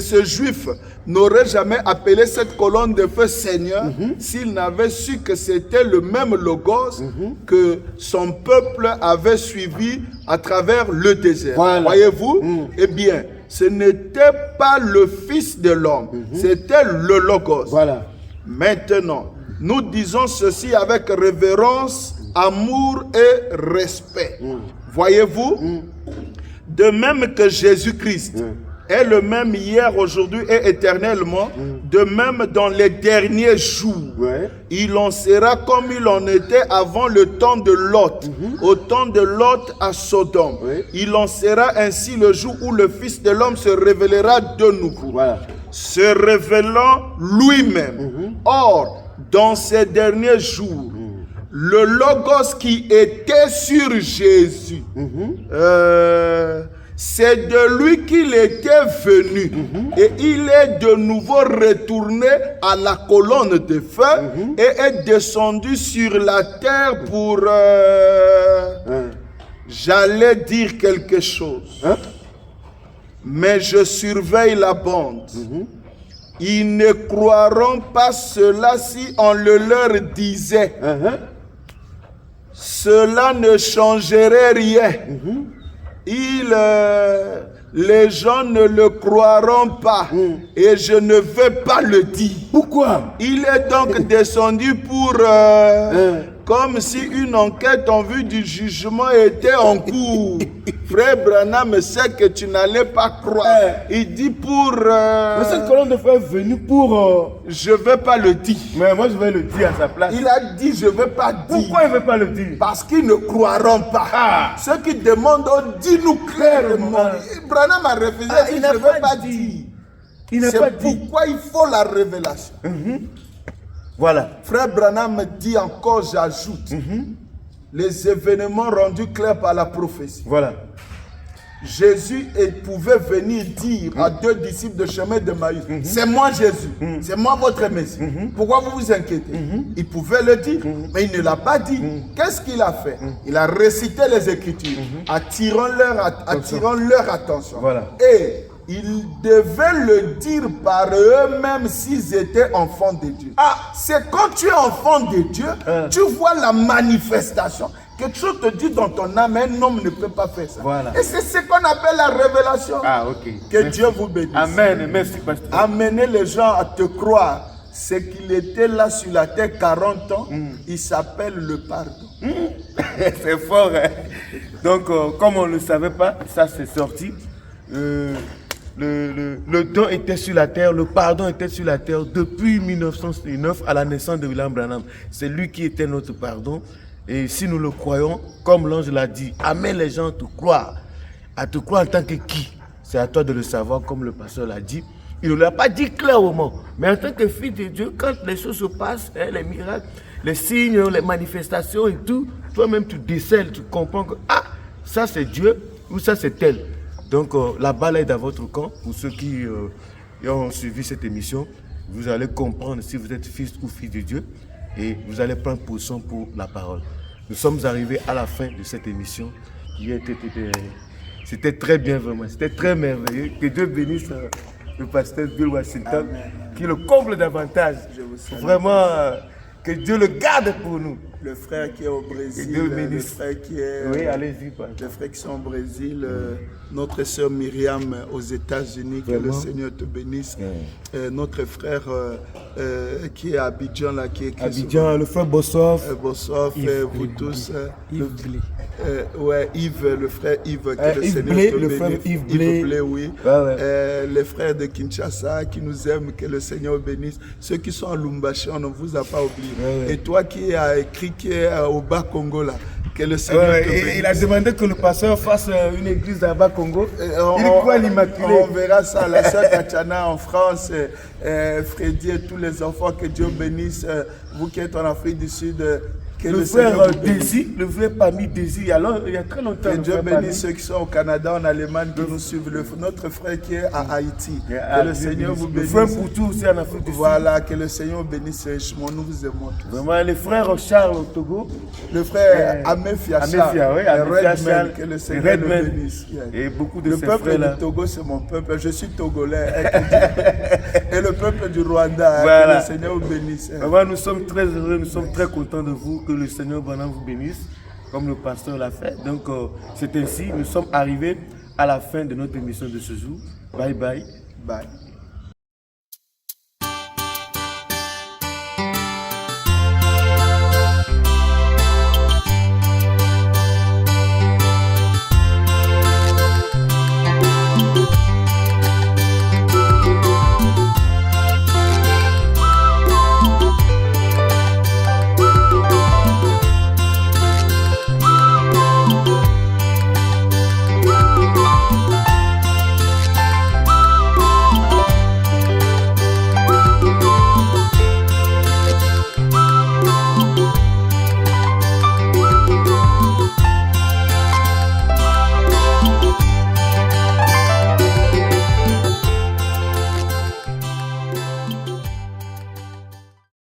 S2: ce juif n'aurait jamais appelé cette colonne de feu Seigneur s'il n'avait su que c'était le même Logos que son peuple avait suivi à travers le désert.
S3: Voilà.
S2: Voyez-vous? Eh bien, ce n'était pas le Fils de l'homme, c'était le Logos.
S3: Voilà.
S2: Maintenant, nous disons ceci avec révérence, amour et respect. Voyez-vous? De même que Jésus-Christ est le même hier, aujourd'hui et éternellement, de même dans les derniers jours. Il en sera comme il en était avant le temps de Lot, au temps de Lot à Sodome. Il en sera ainsi le jour où le Fils de l'homme se révélera de nouveau. Se révélant lui-même. Or, dans ces derniers jours, le Logos qui était sur Jésus, c'est de lui qu'il était venu. Et il est de nouveau retourné à la colonne de feu et est descendu sur la terre pour... J'allais dire quelque chose. Mais je surveille la bande. Ils ne croiront pas cela si on le leur disait. Cela ne changerait rien. Les gens ne le croiront pas. Et je ne vais pas le dire.
S3: Pourquoi?
S2: Il est donc descendu pour... comme si une enquête en vue du jugement était en cours. Frère Branham sait que tu n'allais pas croire. Il dit pour...
S3: Mais cette colonne de feu est venue pour...
S2: Je ne vais pas le dire.
S3: Mais moi je vais le dire à sa place.
S2: Il a dit je ne vais pas dire.
S3: Pourquoi il ne veut pas le dire?
S2: Parce qu'ils ne croiront pas. Ceux qui demandent, dis-nous clairement. Branham a refusé, il ne veut pas dire. C'est pourquoi il faut la révélation.
S3: Voilà.
S2: Frère Branham dit encore, j'ajoute, les événements rendus clairs par la prophétie.
S3: Voilà.
S2: Jésus pouvait venir dire à deux disciples de chemin de Maïs, c'est moi Jésus, c'est moi votre Messie. Pourquoi vous vous inquiétez? Il pouvait le dire, mais il ne l'a pas dit. Qu'est-ce qu'il a fait? Il a récité les Écritures, attirant leur attention.
S3: Voilà.
S2: Et ils devaient le dire par eux-mêmes s'ils étaient enfants de Dieu. C'est quand tu es enfant de Dieu, tu vois la manifestation. Quelque chose te dit dans ton âme, un homme ne peut pas faire ça.
S3: Voilà.
S2: Et c'est ce qu'on appelle la révélation.
S3: Ok.
S2: Que
S3: merci.
S2: Dieu vous bénisse.
S3: Amen. Merci, pasteur.
S2: Amener les gens à te croire, c'est qu'il était là sur la terre 40 ans. Il s'appelle le pardon.
S3: C'est fort. Hein? Donc, comme on ne le savait pas, ça c'est sorti. Le don était sur la terre, le pardon était sur la terre depuis 1909 à la naissance de William Branham. C'est lui qui était notre pardon. Et si nous le croyons, comme l'ange l'a dit, amène les gens à te croire en tant que qui? C'est à toi de le savoir, comme le pasteur l'a dit. Il ne l'a pas dit clairement, mais en tant que fils de Dieu, quand les choses se passent, les miracles, les signes, les manifestations et tout, toi-même tu décèles, tu comprends que ça c'est Dieu ou ça c'est elle. Donc la balle est dans votre camp. Pour ceux qui ont suivi cette émission, vous allez comprendre si vous êtes fils ou fille de Dieu et vous allez prendre position pour la parole. Nous sommes arrivés à la fin de cette émission. C'était très bien vraiment, c'était très merveilleux. Que Dieu bénisse le pasteur Bill Washington, qui le comble davantage. Vraiment, que Dieu le garde pour nous.
S2: Le frère qui est au Brésil,
S3: le frère qui est... Oui, allez-y. Les
S2: frères qui sont au Brésil, notre sœur Myriam aux États-Unis, que le Seigneur te bénisse. Notre frère qui est à Abidjan, là, qui est
S3: Abidjan, le frère Bossoff.
S2: Bossoff, vous tous. Yves, le frère Yves, que le
S3: Yves
S2: Seigneur
S3: Blé,
S2: te bénisse.
S3: Frère Yves Blé,
S2: oui. Les frères de Kinshasa qui nous aiment, que le Seigneur bénisse. Ceux qui sont à Lumbashi, on ne vous a pas oublié. Et toi qui as écrit, qui est au Bas-Congo, là, que le Seigneur te bénisse.
S3: Il a demandé que le pasteur fasse une église à Bas-Congo. Il croit l'Immaculée.
S2: On verra ça, la sœur Tatiana en France, Freddy et tous les enfants, que Dieu bénisse. Vous qui êtes en Afrique du Sud,
S3: le frère Désir, le frère parmi Désir, alors il y a très longtemps.
S2: Que Dieu bénisse ceux qui sont au Canada, en Allemagne, qui nous suivent. Notre frère qui est à Haïti. Que le Seigneur vous bénisse.
S3: Le frère Poutou aussi en Afrique du Sud.
S2: Voilà, que le Seigneur bénisse richement. Nous vous aimons tous.
S3: Vraiment, les frères Charles au Togo.
S2: Le frère Amefia Charles.
S3: Oui, Amefia Charles.
S2: Que le Seigneur le bénisse.
S3: Et beaucoup de
S2: le
S3: ces
S2: peuple
S3: frères-là.
S2: du Togo, c'est mon peuple. Je suis togolais. Et le peuple du Rwanda,
S3: voilà.
S2: Que le Seigneur vous bénisse.
S3: Vraiment, nous sommes très heureux, nous sommes très contents de vous, que le Seigneur Branham vous bénisse, comme le pasteur l'a fait. Donc, c'est ainsi, nous sommes arrivés à la fin de notre émission de ce jour. Bye bye.
S2: Bye.